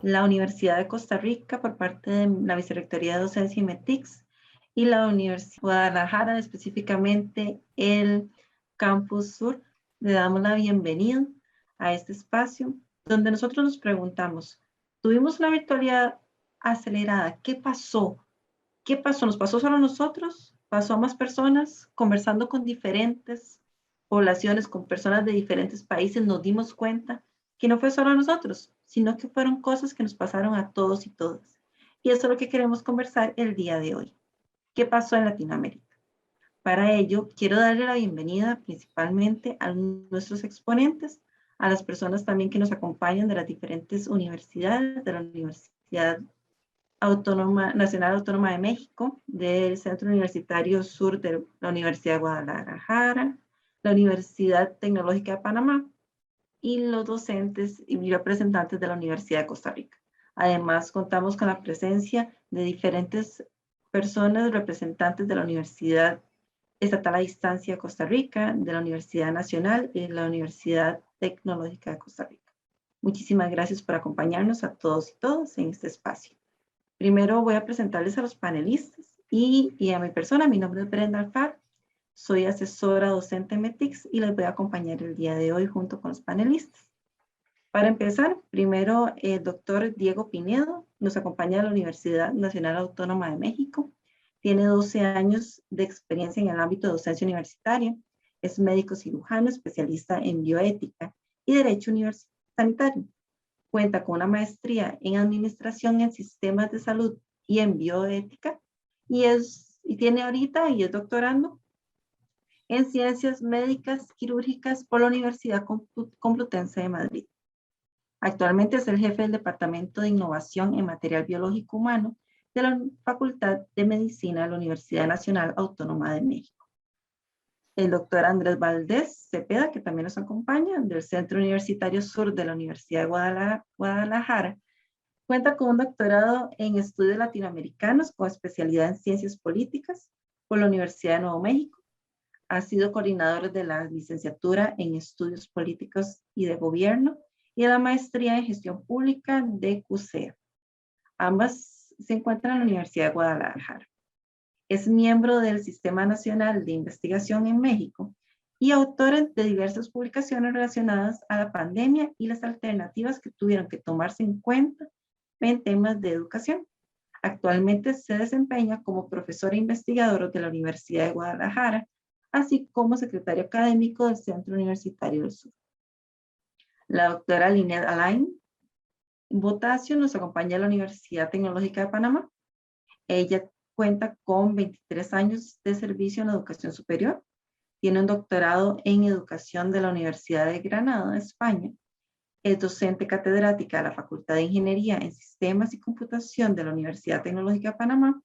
la Universidad de Costa Rica por parte de la Vicerrectoría de Docencia y METICS y la Universidad de Guadalajara, específicamente el Campus Sur. Le damos la bienvenida a este espacio donde nosotros nos preguntamos, ¿tuvimos una virtualidad acelerada? ¿Qué pasó? ¿Qué pasó? ¿Nos pasó solo a nosotros? ¿Pasó a más personas? Conversando con diferentes poblaciones, con personas de diferentes países, nos dimos cuenta que no fue solo a nosotros, sino que fueron cosas que nos pasaron a todos y todas. Y eso es lo que queremos conversar el día de hoy. ¿Qué pasó en Latinoamérica? Para ello, quiero darle la bienvenida principalmente a nuestros exponentes, a las personas también que nos acompañan de las diferentes universidades, de la Universidad Autónoma, Nacional Autónoma de México, del Centro Universitario Sur de la Universidad de Guadalajara, la Universidad Tecnológica de Panamá y los docentes y representantes de la Universidad de Costa Rica. Además, contamos con la presencia de diferentes personas representantes de la Universidad Estatal a Distancia de Costa Rica, de la Universidad Nacional y de la Universidad Tecnológica de Costa Rica. Muchísimas gracias por acompañarnos a todos y todas en este espacio. Primero voy a presentarles a los panelistas y a mi persona. Mi nombre es Brenda Alfaro, soy asesora docente en METICS y les voy a acompañar el día de hoy junto con los panelistas. Para empezar, primero el doctor Diego Pinedo nos acompaña de la Universidad Nacional Autónoma de México. Tiene 12 años de experiencia en el ámbito de docencia universitaria. Es médico cirujano, especialista en bioética y derecho sanitario. Cuenta con una maestría en administración en sistemas de salud y en bioética y tiene ahorita y es doctorando en ciencias médicas quirúrgicas por la Universidad Complutense de Madrid. Actualmente es el jefe del Departamento de Innovación en Material Biológico Humano de la Facultad de Medicina de la Universidad Nacional Autónoma de México. El doctor Andrés Valdés Cepeda, que también nos acompaña, del Centro Universitario Sur de la Universidad de Guadalajara, cuenta con un doctorado en estudios latinoamericanos con especialidad en ciencias políticas por la Universidad de Nuevo México. Ha sido coordinador de la licenciatura en estudios políticos y de gobierno y de la maestría en gestión pública de CUSEA. Ambas se encuentran en la Universidad de Guadalajara. Es miembro del Sistema Nacional de Investigación en México y autor de diversas publicaciones relacionadas a la pandemia y las alternativas que tuvieron que tomarse en cuenta en temas de educación. Actualmente se desempeña como profesor e investigador de la Universidad de Guadalajara, así como secretario académico del Centro Universitario del Sur. La doctora Linet Alain Botasio nos acompaña a la Universidad Tecnológica de Panamá. Ella cuenta con 23 años de servicio en la educación superior. Tiene un doctorado en educación de la Universidad de Granada, España. Es docente catedrática de la Facultad de Ingeniería en Sistemas y Computación de la Universidad Tecnológica de Panamá,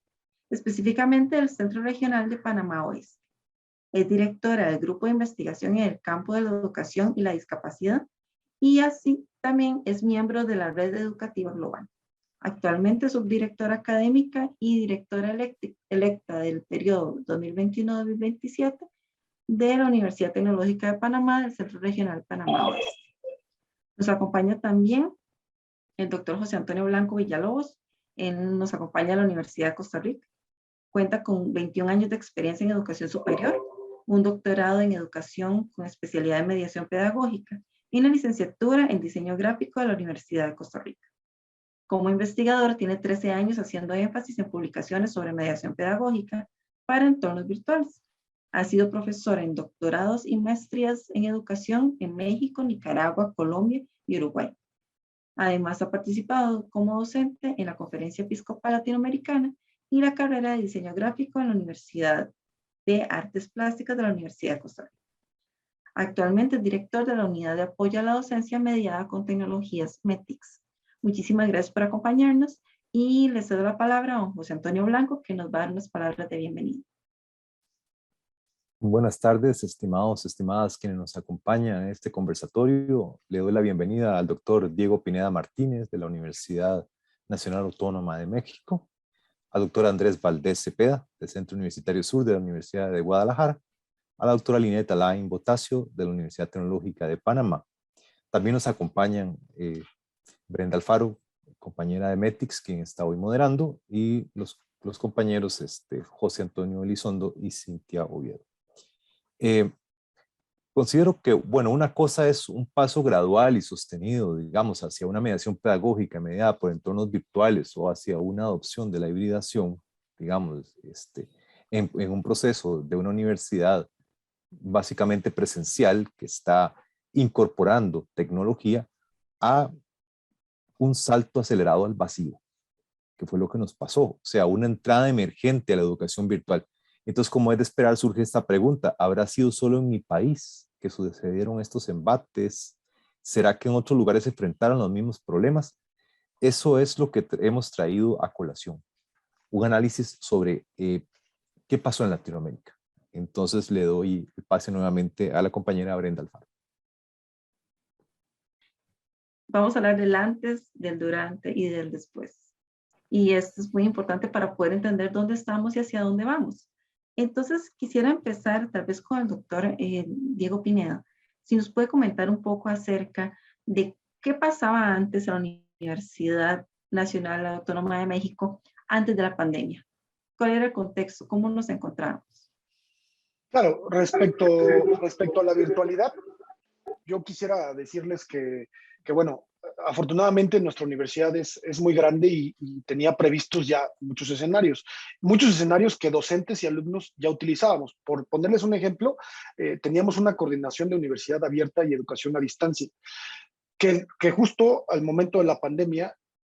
específicamente del Centro Regional de Panamá Oeste. Es directora del Grupo de Investigación en el campo de la educación y la discapacidad y así también es miembro de la Red Educativa Global. Actualmente es subdirectora académica y directora electa del periodo 2021-2027 de la Universidad Tecnológica de Panamá del Centro Regional Panamá Oeste. Nos acompaña también el doctor José Antonio Blanco Villalobos. Él nos acompaña a la Universidad de Costa Rica. Cuenta con 21 años de experiencia en educación superior, un doctorado en educación con especialidad en mediación pedagógica y una licenciatura en diseño gráfico de la Universidad de Costa Rica. Como investigador, tiene 13 años haciendo énfasis en publicaciones sobre mediación pedagógica para entornos virtuales. Ha sido profesor en doctorados y maestrías en educación en México, Nicaragua, Colombia y Uruguay. Además, ha participado como docente en la Conferencia Episcopal Latinoamericana y la carrera de diseño gráfico en la Universidad de Artes Plásticas de la Universidad de Costa Rica. Actualmente es director de la Unidad de Apoyo a la Docencia Mediada con Tecnologías METICS. Muchísimas gracias por acompañarnos y le cedo la palabra a don José Antonio Blanco, que nos va a dar unas palabras de bienvenida. Buenas tardes, estimados, estimadas quienes nos acompañan en este conversatorio. Le doy la bienvenida al doctor Diego Pineda Martínez de la Universidad Nacional Autónoma de México, al doctor Andrés Valdés Cepeda del Centro Universitario Sur de la Universidad de Guadalajara, a la doctora Linet Alain Botasio de la Universidad Tecnológica de Panamá. También nos acompañan Brenda Alfaro, compañera de METICS, quien está hoy moderando, y los compañeros José Antonio Elizondo y Cintia Oviedo. Considero que, bueno, una cosa es un paso gradual y sostenido, digamos, hacia una mediación pedagógica mediada por entornos virtuales o hacia una adopción de la hibridación, digamos, en un proceso de una universidad básicamente presencial que está incorporando tecnología a un salto acelerado al vacío, que fue lo que nos pasó, o sea, una entrada emergente a la educación virtual. Entonces, como es de esperar, surge esta pregunta: ¿habrá sido solo en mi país que sucedieron estos embates? ¿Será que en otros lugares se enfrentaron los mismos problemas? Eso es lo que hemos traído a colación, un análisis sobre qué pasó en Latinoamérica. Entonces le doy el pase nuevamente a la compañera Brenda Alfaro. Vamos a hablar del antes, del durante y del después. Y esto es muy importante para poder entender dónde estamos y hacia dónde vamos. Entonces, quisiera empezar tal vez con el doctor Diego Pineda. Si nos puede comentar un poco acerca de qué pasaba antes en la Universidad Nacional Autónoma de México antes de la pandemia. ¿Cuál era el contexto? ¿Cómo nos encontrábamos? Claro, respecto a la virtualidad, yo quisiera decirles bueno, afortunadamente nuestra universidad es muy grande y tenía previstos ya muchos escenarios que docentes y alumnos ya utilizábamos. Por ponerles un ejemplo, teníamos una coordinación de universidad abierta y educación a distancia, que justo al momento de la pandemia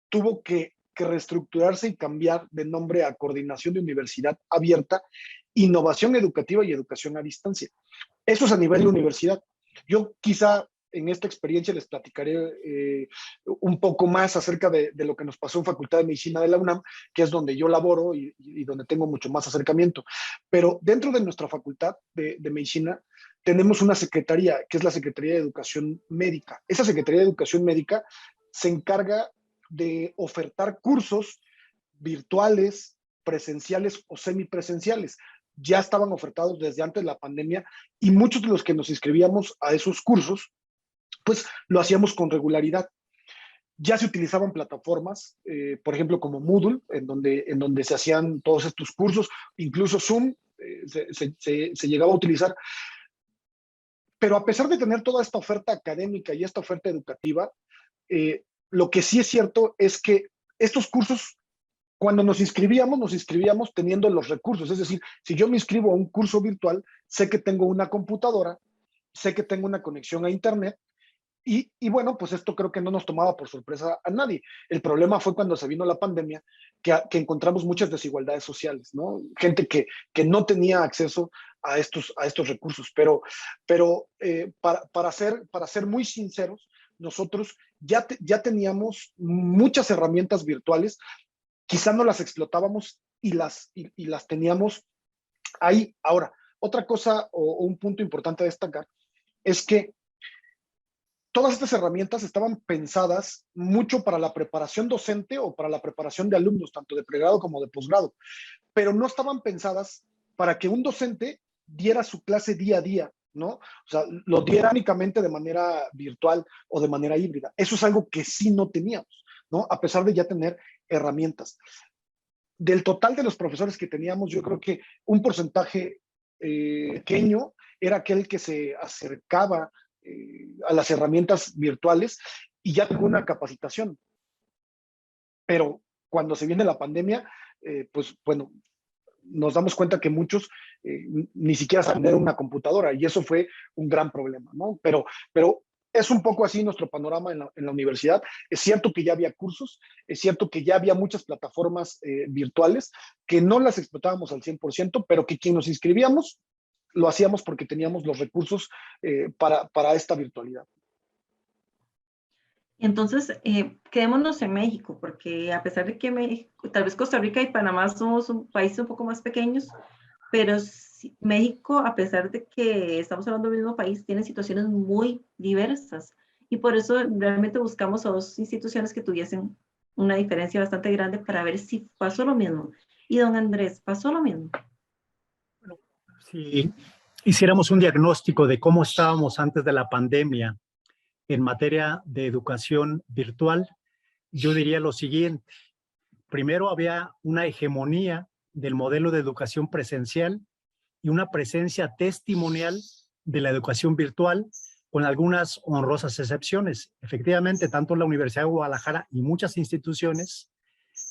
tuvo que reestructurarse y cambiar de nombre a Coordinación de Universidad Abierta, Innovación Educativa y Educación a Distancia. Eso es a nivel de universidad. Yo quizá en esta experiencia les platicaré un poco más acerca de lo que nos pasó en Facultad de Medicina de la UNAM, que es donde yo laboro y donde tengo mucho más acercamiento. Pero dentro de nuestra Facultad de Medicina tenemos una secretaría, que es la Secretaría de Educación Médica. Esa Secretaría de Educación Médica se encarga de ofertar cursos virtuales, presenciales o semipresenciales. Ya estaban ofertados desde antes de la pandemia y muchos de los que nos inscribíamos a esos cursos, pues lo hacíamos con regularidad. Ya se utilizaban plataformas, por ejemplo, como Moodle, en donde se hacían todos estos cursos, incluso Zoom se llegaba a utilizar. Pero a pesar de tener toda esta oferta académica y esta oferta educativa, lo que sí es cierto es que estos cursos, cuando nos inscribíamos teniendo los recursos. Es decir, si yo me inscribo a un curso virtual, sé que tengo una computadora, sé que tengo una conexión a Internet, y bueno, pues esto creo que no nos tomaba por sorpresa a nadie. El problema fue cuando se vino la pandemia, que encontramos muchas desigualdades sociales, ¿no? Gente que no tenía acceso a estos recursos. Pero para ser muy sinceros, nosotros ya teníamos muchas herramientas virtuales, quizá no las explotábamos y las teníamos ahí. Ahora, otra cosa o un punto importante a destacar es que todas estas herramientas estaban pensadas mucho para la preparación docente o para la preparación de alumnos, tanto de pregrado como de posgrado, pero no estaban pensadas para que un docente diera su clase día a día, ¿no? O sea, lo diera únicamente de manera virtual o de manera híbrida. Eso es algo que sí no teníamos, ¿no? A pesar de ya tener herramientas. Del total de los profesores que teníamos, yo creo que un porcentaje pequeño era aquel que se acercaba a las herramientas virtuales y ya tuvo una capacitación. Pero cuando se viene la pandemia, pues bueno, nos damos cuenta que muchos ni siquiera saben tener una computadora y eso fue un gran problema, ¿no? Pero es un poco así nuestro panorama en la universidad. Es cierto que ya había cursos, es cierto que ya había muchas plataformas virtuales que no las explotábamos al 100%, pero que quien nos inscribíamos lo hacíamos porque teníamos los recursos para esta virtualidad. Entonces, quedémonos en México, porque a pesar de que México, tal vez Costa Rica y Panamá somos un país un poco más pequeños, pero México, a pesar de que estamos hablando del mismo país, tiene situaciones muy diversas. Y por eso realmente buscamos a dos instituciones que tuviesen una diferencia bastante grande para ver si pasó lo mismo. Y don Andrés, ¿pasó lo mismo? Bueno, si hiciéramos un diagnóstico de cómo estábamos antes de la pandemia en materia de educación virtual, yo diría lo siguiente. Primero había una hegemonía del modelo de educación presencial y una presencia testimonial de la educación virtual, con algunas honrosas excepciones. Efectivamente, tanto la Universidad de Guadalajara y muchas instituciones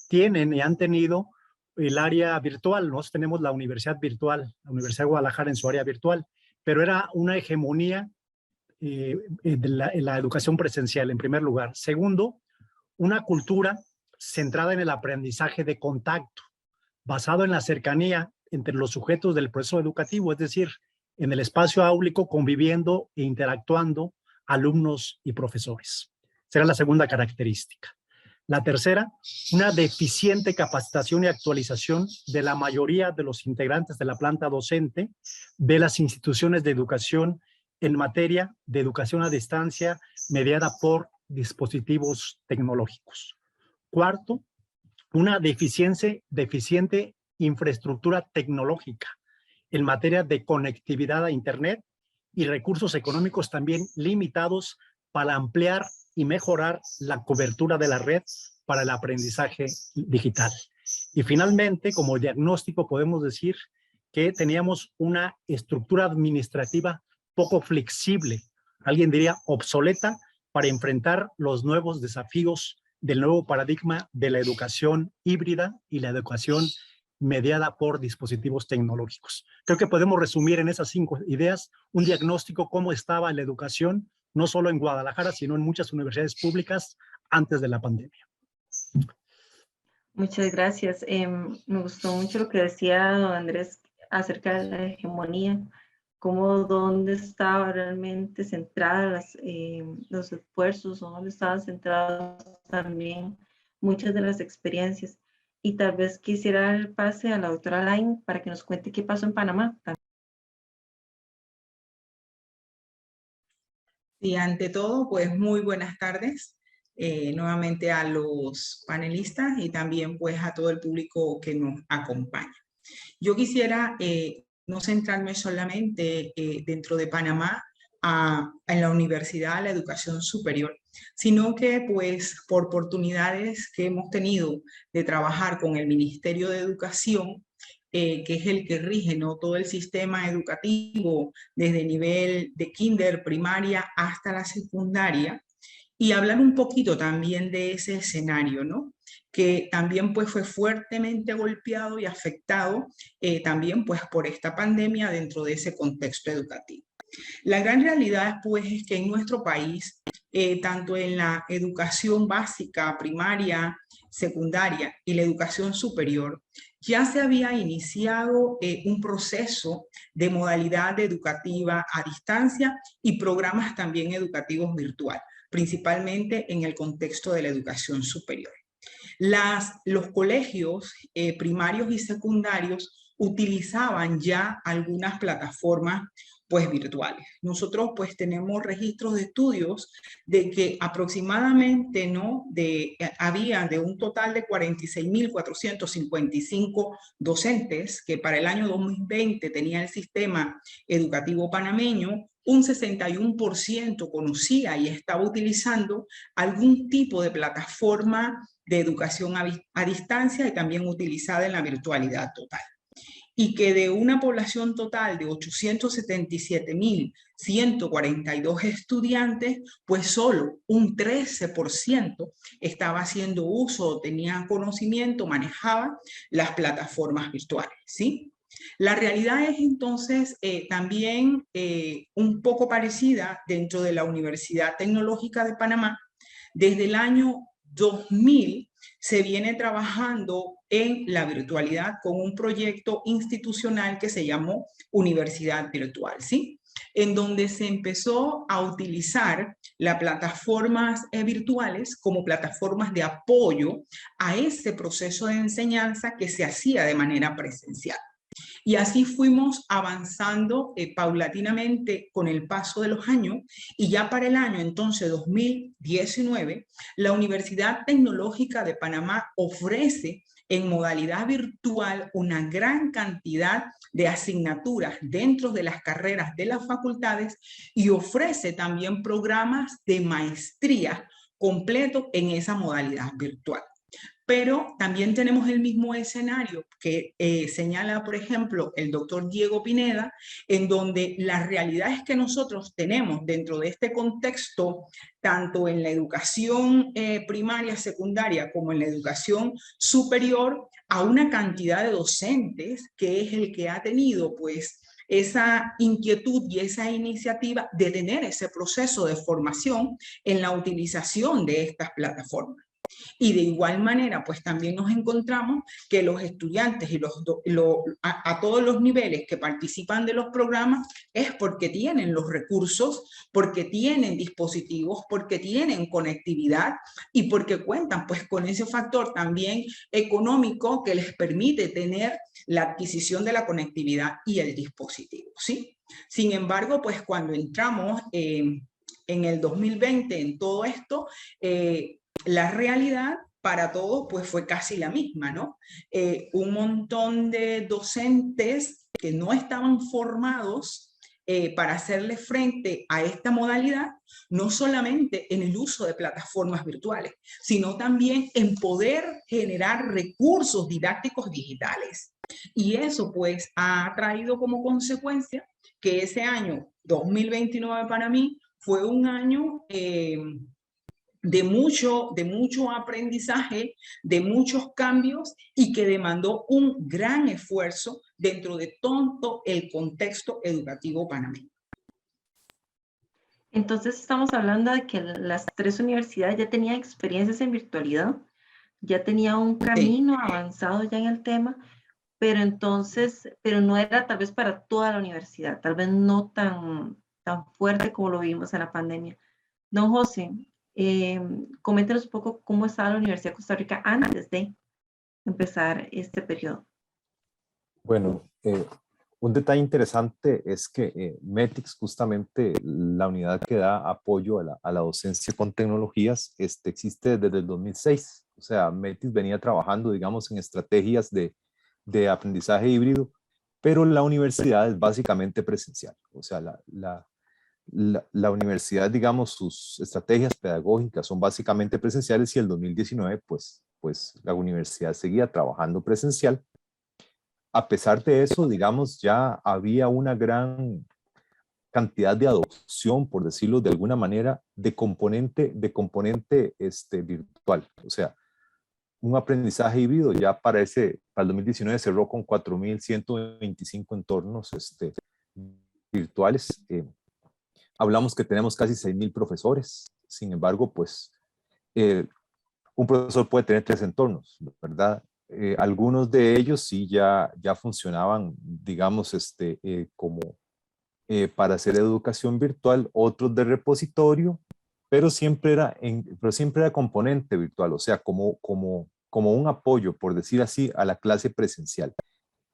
tienen y han tenido el área virtual. Nosotros tenemos la universidad virtual, la Universidad de Guadalajara en su área virtual, pero era una hegemonía de la educación presencial, en primer lugar. Segundo, una cultura centrada en el aprendizaje de contacto, basado en la cercanía entre los sujetos del proceso educativo, es decir, en el espacio áulico conviviendo e interactuando alumnos y profesores. Será la segunda característica. La tercera, una deficiente capacitación y actualización de la mayoría de los integrantes de la planta docente de las instituciones de educación en materia de educación a distancia mediada por dispositivos tecnológicos. Cuarto, una deficiente infraestructura tecnológica en materia de conectividad a Internet y recursos económicos también limitados para ampliar y mejorar la cobertura de la red para el aprendizaje digital. Y finalmente, como diagnóstico, podemos decir que teníamos una estructura administrativa poco flexible, alguien diría obsoleta, para enfrentar los nuevos desafíos del nuevo paradigma de la educación híbrida y la educación mediada por dispositivos tecnológicos. Creo que podemos resumir en esas 5 ideas un diagnóstico cómo estaba la educación, no solo en Guadalajara, sino en muchas universidades públicas antes de la pandemia. Muchas gracias. Me gustó mucho lo que decía don Andrés acerca de la hegemonía, cómo dónde estaba realmente centradas los esfuerzos, o dónde estaban centrados también muchas de las experiencias. Y tal vez quisiera dar el pase a la doctora Lain para que nos cuente qué pasó en Panamá. Y ante todo, pues muy buenas tardes nuevamente a los panelistas y también pues a todo el público que nos acompaña. Yo quisiera no centrarme solamente dentro de Panamá en la universidad, la educación superior, sino que pues por oportunidades que hemos tenido de trabajar con el Ministerio de Educación, que es el que rige, ¿no?, todo el sistema educativo desde el nivel de kinder, primaria hasta la secundaria, y hablar un poquito también de ese escenario, ¿no?, que también pues fue fuertemente golpeado y afectado también pues por esta pandemia dentro de ese contexto educativo. La gran realidad pues es que en nuestro país, tanto en la educación básica, primaria, secundaria y la educación superior, ya se había iniciado un proceso de modalidad educativa a distancia y programas también educativos virtuales, principalmente en el contexto de la educación superior. Los colegios primarios y secundarios utilizaban ya algunas plataformas pues virtuales. Nosotros pues tenemos registros de estudios de que aproximadamente, ¿no?, había de un total de 46.455 docentes que para el año 2020 tenía el sistema educativo panameño, un 61% conocía y estaba utilizando algún tipo de plataforma de educación a distancia y también utilizada en la virtualidad total. Y que de una población total de 877.142 estudiantes, pues solo un 13% estaba haciendo uso o tenía conocimiento, manejaba las plataformas virtuales, ¿sí? La realidad es entonces también un poco parecida dentro de la Universidad Tecnológica de Panamá. Desde el año 2000 se viene trabajando en la virtualidad con un proyecto institucional que se llamó Universidad Virtual, ¿sí?, en donde se empezó a utilizar las plataformas virtuales como plataformas de apoyo a ese proceso de enseñanza que se hacía de manera presencial. Y así fuimos avanzando paulatinamente con el paso de los años, y ya para el año entonces 2019, la Universidad Tecnológica de Panamá ofrece en modalidad virtual una gran cantidad de asignaturas dentro de las carreras de las facultades y ofrece también programas de maestría completo en esa modalidad virtual. Pero también tenemos el mismo escenario que señala, por ejemplo, el doctor Diego Pineda, en donde las realidades que nosotros tenemos dentro de este contexto, tanto en la educación primaria, secundaria, como en la educación superior, a una cantidad de docentes que es el que ha tenido, pues, esa inquietud y esa iniciativa de tener ese proceso de formación en la utilización de estas plataformas. Y de igual manera, pues también nos encontramos que los estudiantes y a todos los niveles que participan de los programas es porque tienen los recursos, porque tienen dispositivos, porque tienen conectividad y porque cuentan pues con ese factor también económico que les permite tener la adquisición de la conectividad y el dispositivo, ¿sí? Sin embargo, pues cuando entramos en el 2020 en todo esto, la realidad para todos pues fue casi la misma, ¿no? Un montón de docentes que no estaban formados para hacerle frente a esta modalidad, no solamente en el uso de plataformas virtuales, sino también en poder generar recursos didácticos digitales. Y eso pues ha traído como consecuencia que ese año 2029 para mí fue un año de mucho aprendizaje, de muchos cambios y que demandó un gran esfuerzo dentro de todo el contexto educativo panameño. Entonces estamos hablando de que las 3 universidades ya tenían experiencias en virtualidad, ya tenía un camino avanzado ya en el tema, pero entonces, pero no era tal vez para toda la universidad, tal vez no tan fuerte como lo vimos en la pandemia. Don José, coméntenos un poco cómo estaba la Universidad de Costa Rica antes de empezar este periodo. Bueno, un detalle interesante es que METICS, justamente la unidad que da apoyo a la docencia con tecnologías, existe desde el 2006. O sea, METICS venía trabajando, digamos, en estrategias de aprendizaje híbrido, pero la universidad es básicamente presencial. O sea, la universidad, digamos, sus estrategias pedagógicas son básicamente presenciales y el 2019, pues la universidad seguía trabajando presencial. A pesar de eso, digamos, ya había una gran cantidad de adopción, por decirlo de alguna manera, de componente virtual. O sea, un aprendizaje híbrido ya para el 2019 cerró con 4.125 entornos virtuales. Hablamos que tenemos casi 6.000 profesores. Sin embargo, pues un profesor puede tener 3 entornos, ¿verdad? Algunos de ellos sí ya funcionaban, digamos, como para hacer educación virtual, otros de repositorio, pero siempre era componente virtual, o sea, como un apoyo, por decir así, a la clase presencial.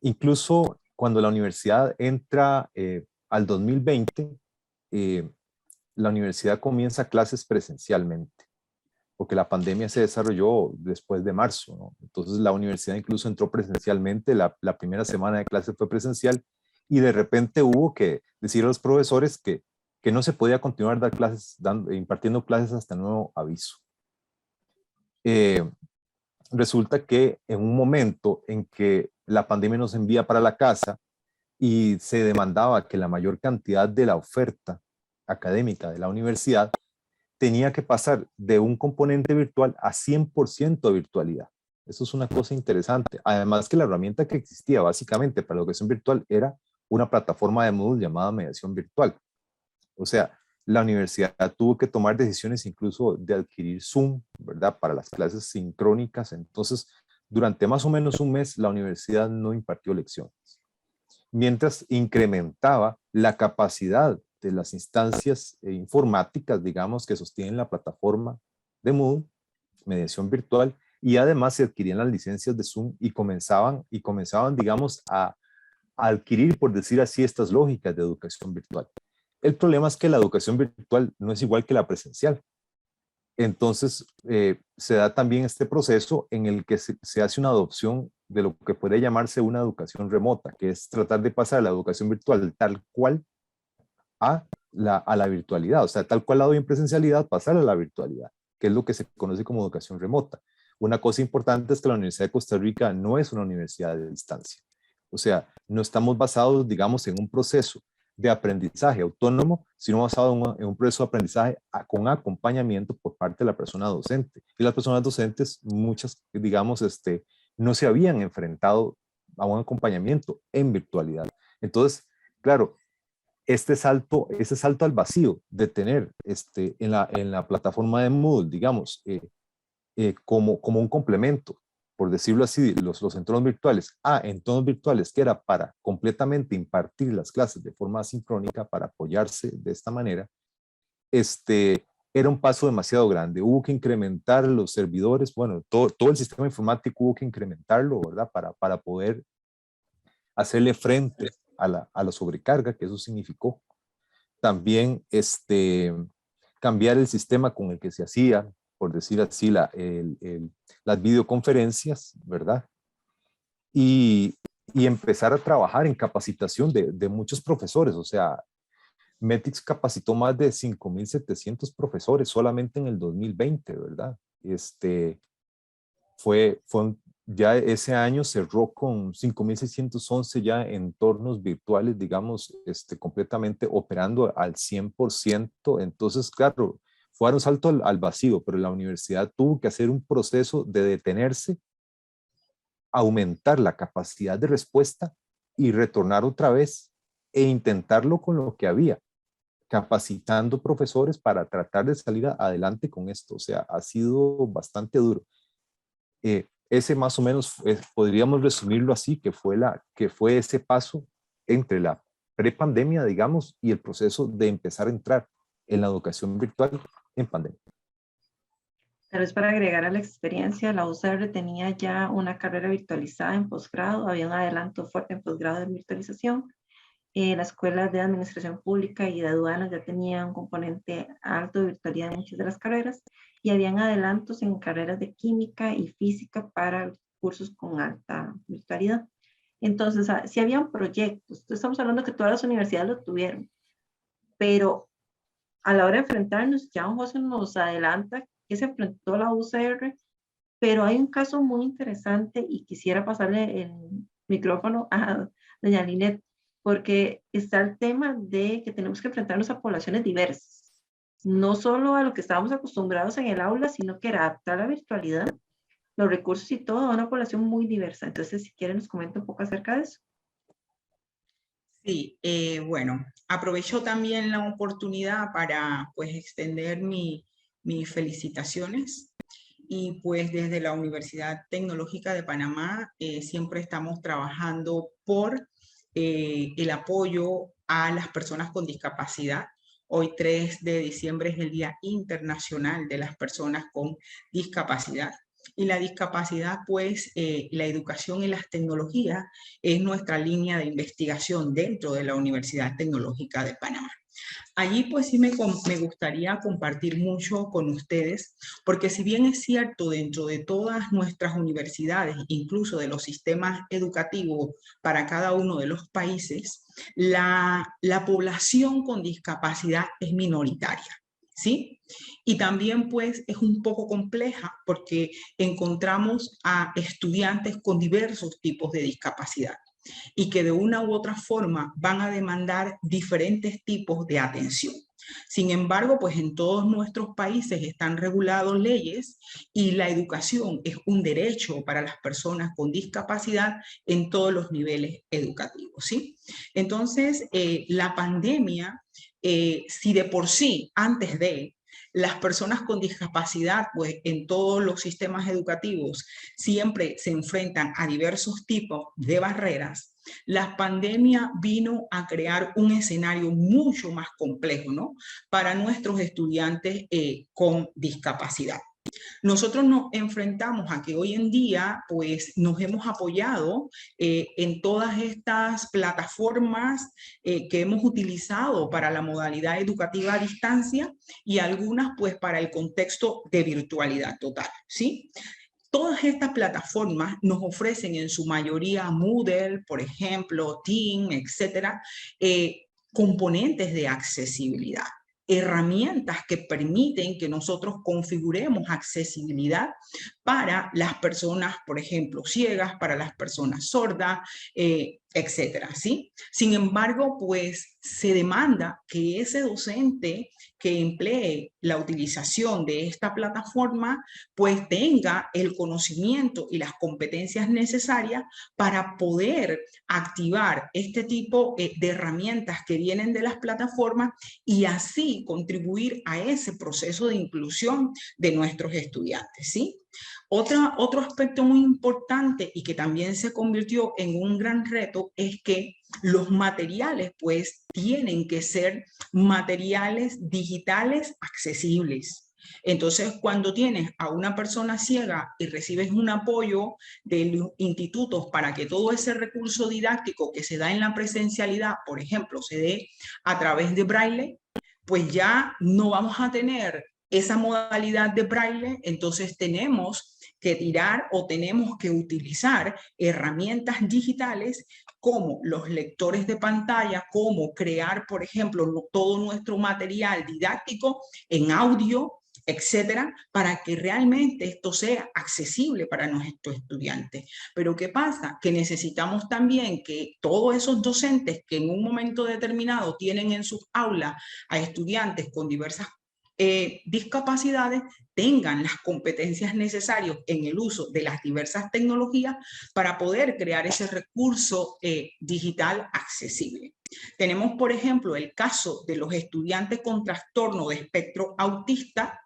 Incluso cuando la universidad entra al 2020, la universidad comienza clases presencialmente, porque la pandemia se desarrolló después de marzo, ¿no? Entonces la universidad incluso entró presencialmente, la primera semana de clase fue presencial y de repente hubo que decir a los profesores que no se podía continuar impartiendo clases hasta nuevo aviso. Resulta que en un momento en que la pandemia nos envía para la casa y se demandaba que la mayor cantidad de la oferta académica de la universidad tenía que pasar de un componente virtual a 100% de virtualidad. Eso es una cosa interesante. Además que la herramienta que existía básicamente para la educación virtual era una plataforma de Moodle llamada mediación virtual. O sea, la universidad tuvo que tomar decisiones incluso de adquirir Zoom, ¿verdad? Para las clases sincrónicas. Entonces, durante más o menos un mes, la universidad no impartió lecciones. Mientras incrementaba la capacidad de las instancias informáticas, digamos, que sostienen la plataforma de Moodle, mediación virtual, y además se adquirían las licencias de Zoom y comenzaban, digamos, a adquirir, por decir así, estas lógicas de educación virtual. El problema es que la educación virtual no es igual que la presencial. Entonces, se da también este proceso en el que se hace una adopción de lo que puede llamarse una educación remota, que es tratar de pasar la educación virtual tal cual a la virtualidad, o sea, tal cual la doy en presencialidad, pasar a la virtualidad, que es lo que se conoce como educación remota. Una cosa importante es que la Universidad de Costa Rica no es una universidad de distancia. O sea, no estamos basados, digamos, en un proceso de aprendizaje autónomo, sino basado en un proceso de aprendizaje con acompañamiento por parte de la persona docente. Y las personas docentes, muchas, digamos, no se habían enfrentado a un acompañamiento en virtualidad. Entonces, claro, ese salto al vacío de tener en la plataforma de Moodle, digamos, como un complemento, por decirlo así, los entornos virtuales, entornos virtuales que era para completamente impartir las clases de forma asincrónica, para apoyarse de esta manera, era un paso demasiado grande. Hubo que incrementar los servidores, bueno, todo el sistema informático hubo que incrementarlo, ¿verdad? Para poder hacerle frente a la sobrecarga que eso significó. También cambiar el sistema con el que se hacía, por decir así, las videoconferencias, ¿verdad? Y empezar a trabajar en capacitación de muchos profesores. O sea, METICS capacitó más de 5.700 profesores solamente en el 2020, ¿verdad? Ya ese año cerró con 5.611 ya entornos virtuales, digamos, completamente operando al 100%. Entonces, claro, fue un salto al vacío, pero la universidad tuvo que hacer un proceso de detenerse, aumentar la capacidad de respuesta y retornar otra vez e intentarlo con lo que había, capacitando profesores para tratar de salir adelante con esto. O sea, ha sido bastante duro. Ese más o menos podríamos resumirlo así, que fue ese paso entre la prepandemia, digamos, y el proceso de empezar a entrar en la educación virtual en pandemia. Tal vez para agregar a la experiencia, la UCR tenía ya una carrera virtualizada en posgrado, había un adelanto fuerte en posgrado de virtualización. La Escuela de Administración Pública y de Aduanas ya tenía un componente alto de virtualidad en muchas de las carreras y habían adelantos en carreras de química y física para cursos con alta virtualidad. Entonces, si habían proyectos, estamos hablando que todas las universidades lo tuvieron, pero a la hora de enfrentarnos, ya un José nos adelanta que se enfrentó la UCR, pero hay un caso muy interesante y quisiera pasarle el micrófono a doña Linet, porque está el tema de que tenemos que enfrentarnos a poblaciones diversas, no solo a lo que estábamos acostumbrados en el aula, sino que era adaptar la virtualidad, los recursos y todo a una población muy diversa. Entonces, si quieren, nos comenta un poco acerca de eso. Sí, bueno, aprovecho también la oportunidad para pues extender mis felicitaciones y pues desde la Universidad Tecnológica de Panamá siempre estamos trabajando por el apoyo a las personas con discapacidad. Hoy 3 de diciembre es el Día Internacional de las Personas con Discapacidad. Y la discapacidad, pues, la educación y las tecnologías es nuestra línea de investigación dentro de la Universidad Tecnológica de Panamá. Allí pues sí me gustaría compartir mucho con ustedes, porque si bien es cierto dentro de todas nuestras universidades, incluso de los sistemas educativos para cada uno de los países, la población con discapacidad es minoritaria, ¿sí? Y también pues es un poco compleja porque encontramos a estudiantes con diversos tipos de discapacidad y que de una u otra forma van a demandar diferentes tipos de atención. Sin embargo, pues en todos nuestros países están regulados leyes y la educación es un derecho para las personas con discapacidad en todos los niveles educativos, ¿sí? Entonces, la pandemia, si de por sí, antes de las personas con discapacidad, pues en todos los sistemas educativos siempre se enfrentan a diversos tipos de barreras, la pandemia vino a crear un escenario mucho más complejo, ¿no? Para nuestros estudiantes con discapacidad. Nosotros nos enfrentamos a que hoy en día, pues, nos hemos apoyado en todas estas plataformas que hemos utilizado para la modalidad educativa a distancia y algunas, pues, para el contexto de virtualidad total, ¿sí? Todas estas plataformas nos ofrecen en su mayoría Moodle, por ejemplo, Team, etcétera, componentes de accesibilidad. herramientas que permiten que nosotros configuremos accesibilidad para las personas, por ejemplo, ciegas, para las personas sordas, etcétera, ¿sí? Sin embargo, pues se demanda que ese docente que emplee la utilización de esta plataforma, pues tenga el conocimiento y las competencias necesarias para poder activar este tipo de herramientas que vienen de las plataformas y así contribuir a ese proceso de inclusión de nuestros estudiantes, ¿sí? Otro aspecto muy importante y que también se convirtió en un gran reto es que los materiales pues tienen que ser materiales digitales accesibles. Entonces, cuando tienes a una persona ciega y recibes un apoyo de los institutos para que todo ese recurso didáctico que se da en la presencialidad, por ejemplo, se dé a través de braille, pues ya no vamos a tener esa modalidad de braille, entonces tenemos que tirar o tenemos que utilizar herramientas digitales como los lectores de pantalla, como crear, por ejemplo, todo nuestro material didáctico en audio, etcétera, para que realmente esto sea accesible para nuestros estudiantes. Pero ¿qué pasa? Que necesitamos también que todos esos docentes que en un momento determinado tienen en sus aulas a estudiantes con diversas discapacidades tengan las competencias necesarias en el uso de las diversas tecnologías para poder crear ese recurso digital accesible. Tenemos, por ejemplo, el caso de los estudiantes con trastorno de espectro autista,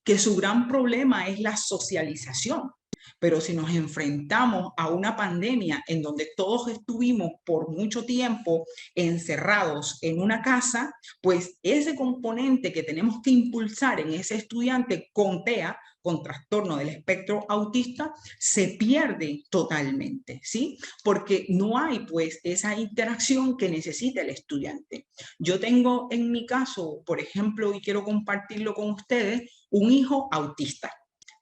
que su gran problema es la socialización. Pero si nos enfrentamos a una pandemia en donde todos estuvimos por mucho tiempo encerrados en una casa, pues ese componente que tenemos que impulsar en ese estudiante con TEA, con trastorno del espectro autista, se pierde totalmente, ¿sí? Porque no hay pues esa interacción que necesita el estudiante. Yo tengo en mi caso, por ejemplo, y quiero compartirlo con ustedes, un hijo autista.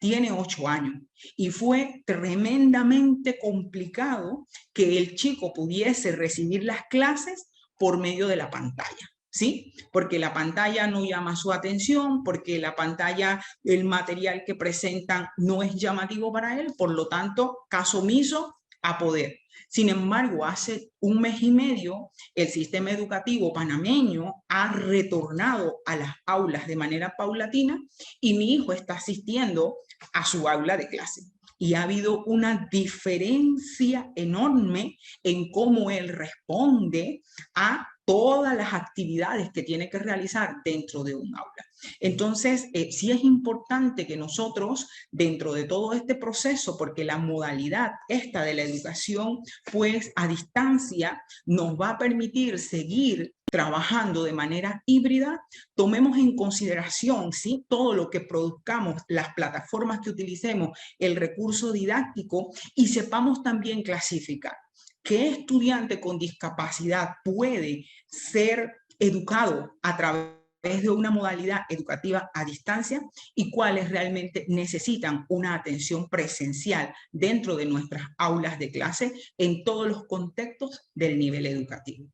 Tiene 8 años y fue tremendamente complicado que el chico pudiese recibir las clases por medio de la pantalla, ¿sí? Porque la pantalla no llama su atención, porque la pantalla, el material que presentan no es llamativo para él, por lo tanto, caso omiso a poder. Sin embargo, hace un mes y medio, el sistema educativo panameño ha retornado a las aulas de manera paulatina y mi hijo está asistiendo a su aula de clase. Y ha habido una diferencia enorme en cómo él responde a todas las actividades que tiene que realizar dentro de un aula. Entonces, sí es importante que nosotros, dentro de todo este proceso, porque la modalidad esta de la educación, pues a distancia, nos va a permitir seguir trabajando de manera híbrida, tomemos en consideración, ¿sí?, todo lo que produzcamos, las plataformas que utilicemos, el recurso didáctico y sepamos también clasificar qué estudiante con discapacidad puede ser educado a través de una modalidad educativa a distancia y cuáles realmente necesitan una atención presencial dentro de nuestras aulas de clase en todos los contextos del nivel educativo.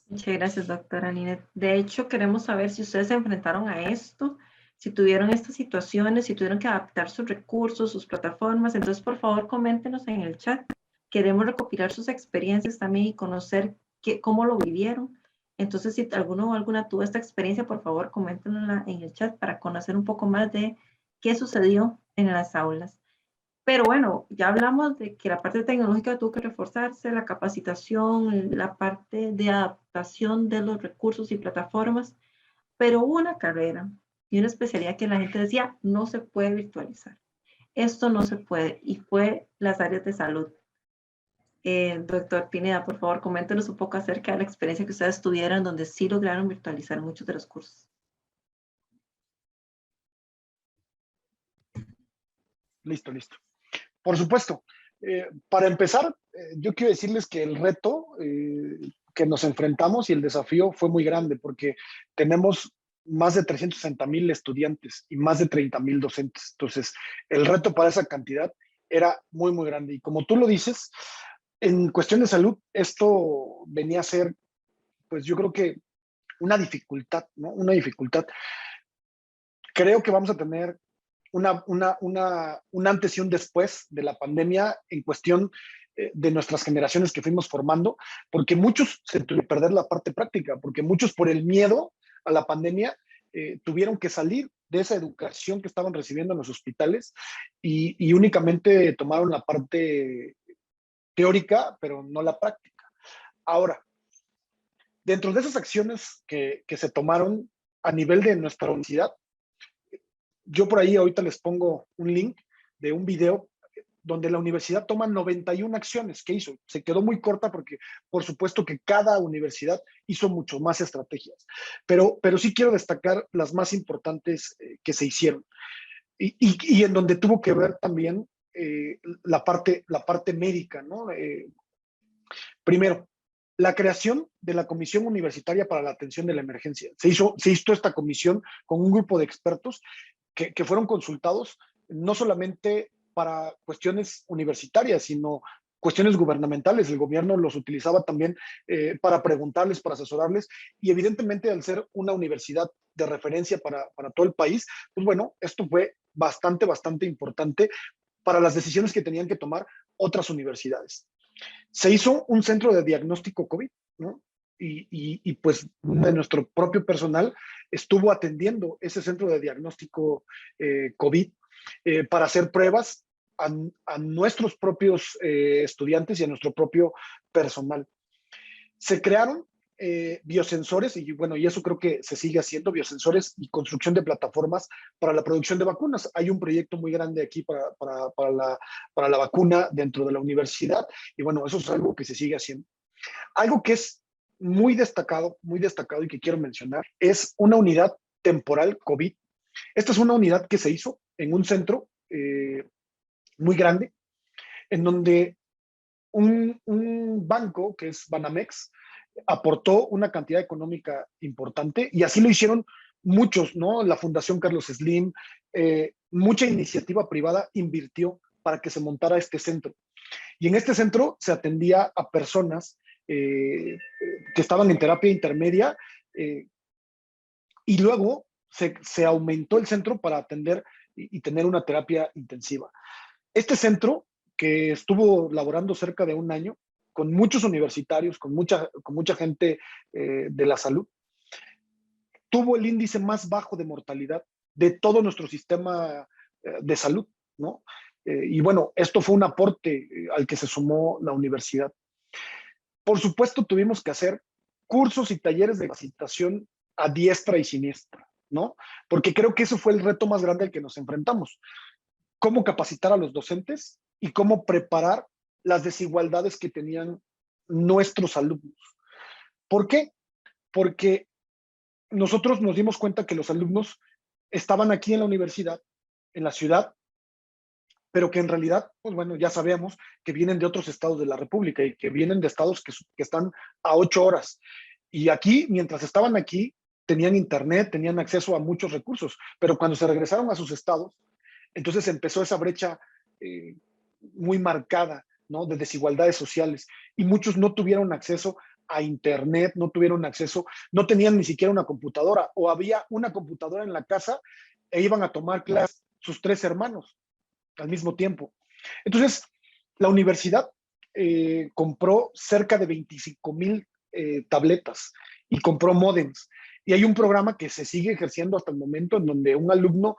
Muchas gracias, doctora Ninet. De hecho, queremos saber si ustedes se enfrentaron a esto, si tuvieron estas situaciones, si tuvieron que adaptar sus recursos, sus plataformas. Entonces, por favor, coméntenos en el chat. Queremos recopilar sus experiencias también y conocer cómo lo vivieron. Entonces, si alguno o alguna tuvo esta experiencia, por favor, coméntenla en el chat para conocer un poco más de qué sucedió en las aulas. Pero bueno, ya hablamos de que la parte tecnológica tuvo que reforzarse, la capacitación, la parte de adaptación de los recursos y plataformas, pero hubo una carrera y una especialidad que la gente decía, no se puede virtualizar. Esto no se puede, y fue las áreas de salud. Doctor Pineda, por favor, coméntenos un poco acerca de la experiencia que ustedes tuvieron donde sí lograron virtualizar muchos de los cursos. Listo. Por supuesto. Para empezar, yo quiero decirles que el reto que nos enfrentamos y el desafío fue muy grande porque tenemos más de 360,000 estudiantes y más de 30,000 docentes. Entonces, el reto para esa cantidad era muy, muy grande. Y como tú lo dices, en cuestión de salud, esto venía a ser, pues yo creo que una dificultad, ¿no? Una dificultad. Creo que vamos a tener un antes y un después de la pandemia en cuestión de nuestras generaciones que fuimos formando, porque muchos se tuvieron que perder la parte práctica, porque muchos por el miedo a la pandemia tuvieron que salir de esa educación que estaban recibiendo en los hospitales y únicamente tomaron la parte teórica, pero no la práctica. Ahora, dentro de esas acciones que se tomaron a nivel de nuestra universidad, yo por ahí ahorita les pongo un link de un video donde la universidad toma 91 acciones que hizo. Se quedó muy corta porque, por supuesto, que cada universidad hizo mucho más estrategias. Pero sí quiero destacar las más importantes que se hicieron. Y en donde tuvo que ver también la parte médica, ¿no? Primero, la creación de la Comisión Universitaria para la Atención de la Emergencia. Se hizo esta comisión con un grupo de expertos que fueron consultados no solamente para cuestiones universitarias, sino cuestiones gubernamentales. El gobierno los utilizaba también para preguntarles, para asesorarles, y evidentemente al ser una universidad de referencia para todo el país, pues bueno, esto fue bastante importante para las decisiones que tenían que tomar otras universidades. Se hizo un centro de diagnóstico COVID, ¿no? Y pues de nuestro propio personal estuvo atendiendo ese centro de diagnóstico COVID para hacer pruebas a nuestros propios estudiantes y a nuestro propio personal. Se crearon biosensores y bueno, y eso creo que se sigue haciendo, biosensores y construcción de plataformas para la producción de vacunas. Hay un proyecto muy grande aquí para la vacuna dentro de la universidad y bueno, eso es algo que se sigue haciendo. Algo que es muy destacado y que quiero mencionar es una unidad temporal COVID. Esta es una unidad que se hizo en un centro muy grande, en donde un banco, que es Banamex, aportó una cantidad económica importante y así lo hicieron muchos, ¿no? La Fundación Carlos Slim, mucha iniciativa privada invirtió para que se montara este centro. Y en este centro se atendía a personas que estaban en terapia intermedia y luego se aumentó el centro para atender y tener una terapia intensiva. Este centro, que estuvo laborando cerca de un año, con muchos universitarios, con mucha gente de la salud, tuvo el índice más bajo de mortalidad de todo nuestro sistema de salud, ¿no? Y bueno, esto fue un aporte al que se sumó la universidad. Por supuesto, tuvimos que hacer cursos y talleres de capacitación a diestra y siniestra, ¿no? Porque creo que eso fue el reto más grande al que nos enfrentamos. Cómo capacitar a los docentes y cómo preparar las desigualdades que tenían nuestros alumnos. ¿Por qué? Porque nosotros nos dimos cuenta que los alumnos estaban aquí en la universidad, en la ciudad, pero que en realidad, pues bueno, ya sabemos que vienen de otros estados de la República y que vienen de estados que están a 8 horas. Y aquí, mientras estaban aquí, tenían internet, tenían acceso a muchos recursos, pero cuando se regresaron a sus estados, entonces empezó esa brecha muy marcada, ¿no? De desigualdades sociales. Y muchos no tuvieron acceso a internet, no tuvieron acceso, no tenían ni siquiera una computadora, o había una computadora en la casa e iban a tomar clases sus 3 hermanos al mismo tiempo. Entonces, la universidad compró cerca de 25,000 tabletas y compró módems. Y hay un programa que se sigue ejerciendo hasta el momento en donde un alumno,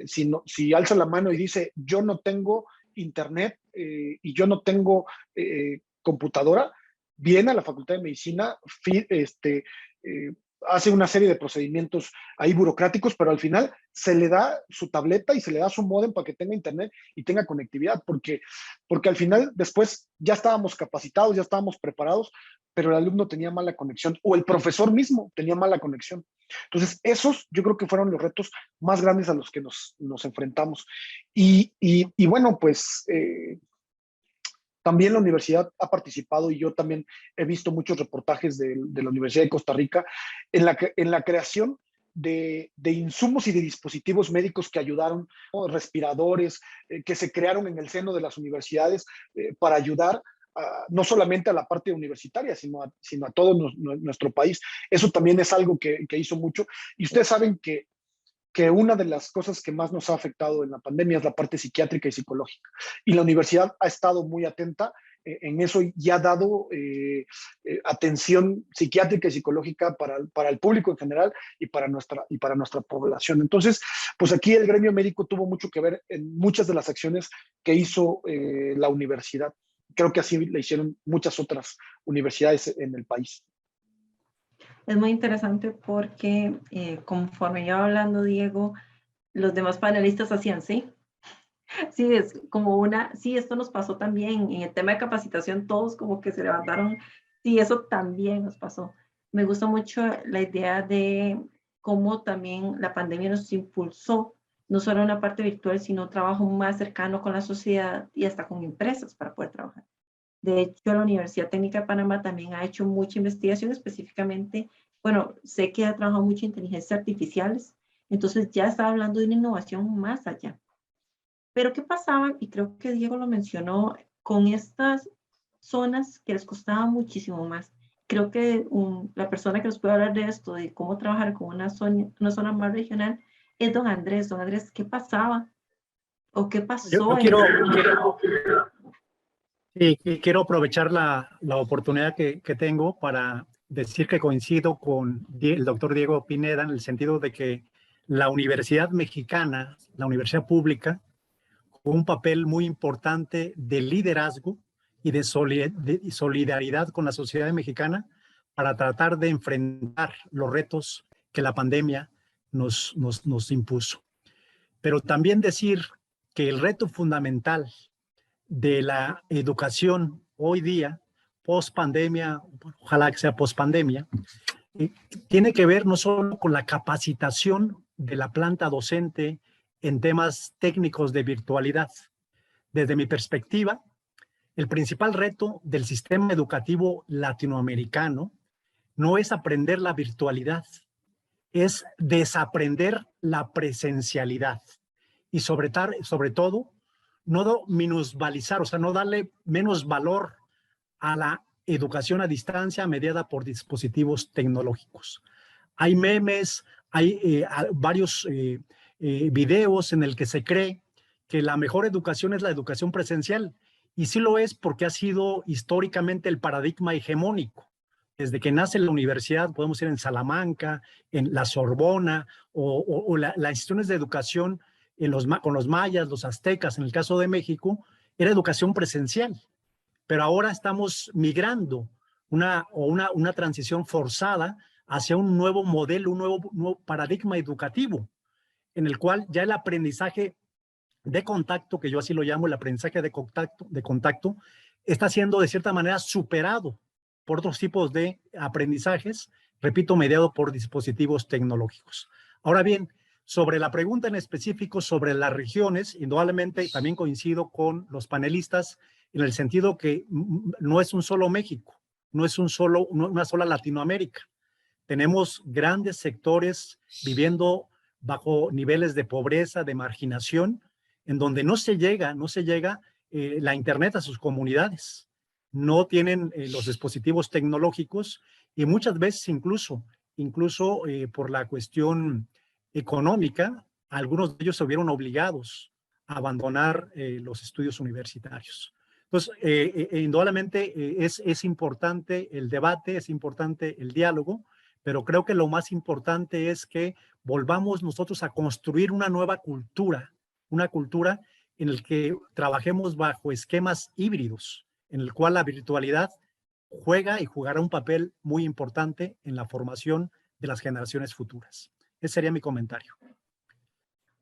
si alza la mano y dice, yo no tengo internet y yo no tengo computadora, viene a la Facultad de Medicina, hace una serie de procedimientos ahí burocráticos, pero al final se le da su tableta y se le da su módem para que tenga internet y tenga conectividad, porque al final después ya estábamos capacitados, ya estábamos preparados, pero el alumno tenía mala conexión o el profesor mismo tenía mala conexión. Entonces, esos yo creo que fueron los retos más grandes a los que nos enfrentamos. Y bueno, pues también la universidad ha participado y yo también he visto muchos reportajes de la Universidad de Costa Rica en la creación de insumos y de dispositivos médicos que ayudaron, ¿no? Respiradores que se crearon en el seno de las universidades para ayudar no solamente a la parte universitaria, sino a todo nuestro país. Eso también es algo que hizo mucho. Y ustedes saben que una de las cosas que más nos ha afectado en la pandemia es la parte psiquiátrica y psicológica. Y la universidad ha estado muy atenta en eso y ha dado atención psiquiátrica y psicológica para el público en general y para nuestra población. Entonces, pues aquí el gremio médico tuvo mucho que ver en muchas de las acciones que hizo la universidad. Creo que así le hicieron muchas otras universidades en el país. Es muy interesante porque conforme iba hablando Diego, los demás panelistas hacían sí. Sí, es como sí, esto nos pasó también. En el tema de capacitación, todos como que se levantaron, sí, eso también nos pasó. Me gusta mucho la idea de cómo también la pandemia nos impulsó, no solo una parte virtual, sino un trabajo más cercano con la sociedad y hasta con empresas para poder trabajar. De hecho, la Universidad Técnica de Panamá también ha hecho mucha investigación específicamente, bueno, sé que ha trabajado mucho en inteligencias artificiales, entonces ya está hablando de una innovación más allá. Pero ¿qué pasaba? Y creo que Diego lo mencionó, con estas zonas que les costaba muchísimo más. Creo que la persona que nos puede hablar de esto, de cómo trabajar con una zona más regional, es don Andrés. Don Andrés, ¿qué pasaba? ¿O qué pasó? Quiero aprovechar la oportunidad que tengo para decir que coincido con el doctor Diego Pineda en el sentido de que la Universidad Mexicana, la Universidad Pública, jugó un papel muy importante de liderazgo y de solidaridad con la sociedad mexicana para tratar de enfrentar los retos que la pandemia nos impuso. Pero también decir que el reto fundamental de la educación hoy día, post pandemia, ojalá que sea post pandemia, tiene que ver no solo con la capacitación de la planta docente en temas técnicos de virtualidad. Desde mi perspectiva, el principal reto del sistema educativo latinoamericano no es aprender la virtualidad, es desaprender la presencialidad y sobre todo no minusvalizar, o sea, no darle menos valor a la educación a distancia mediada por dispositivos tecnológicos. Hay memes, hay varios videos en el que se cree que la mejor educación es la educación presencial. Y sí lo es porque ha sido históricamente el paradigma hegemónico. Desde que nace la universidad, podemos ir en Salamanca, en la Sorbona o las instituciones de educación con los mayas, los aztecas, en el caso de México, era educación presencial. Pero ahora estamos migrando una transición forzada hacia un nuevo modelo, un nuevo paradigma educativo, en el cual ya el aprendizaje de contacto, que yo así lo llamo, el aprendizaje de contacto, está siendo de cierta manera superado por otros tipos de aprendizajes, repito, mediado por dispositivos tecnológicos. Ahora bien, sobre la pregunta en específico sobre las regiones, indudablemente también coincido con los panelistas en el sentido que no es un solo México, no es una sola Latinoamérica. Tenemos grandes sectores viviendo bajo niveles de pobreza, de marginación, en donde no se llega la Internet a sus comunidades. No tienen los dispositivos tecnológicos y muchas veces incluso por la cuestión económica, algunos de ellos se vieron obligados a abandonar los estudios universitarios. Entonces, indudablemente es importante el debate, es importante el diálogo, pero creo que lo más importante es que volvamos nosotros a construir una nueva cultura, una cultura en la que trabajemos bajo esquemas híbridos, en el cual la virtualidad juega y jugará un papel muy importante en la formación de las generaciones futuras. Ese sería mi comentario.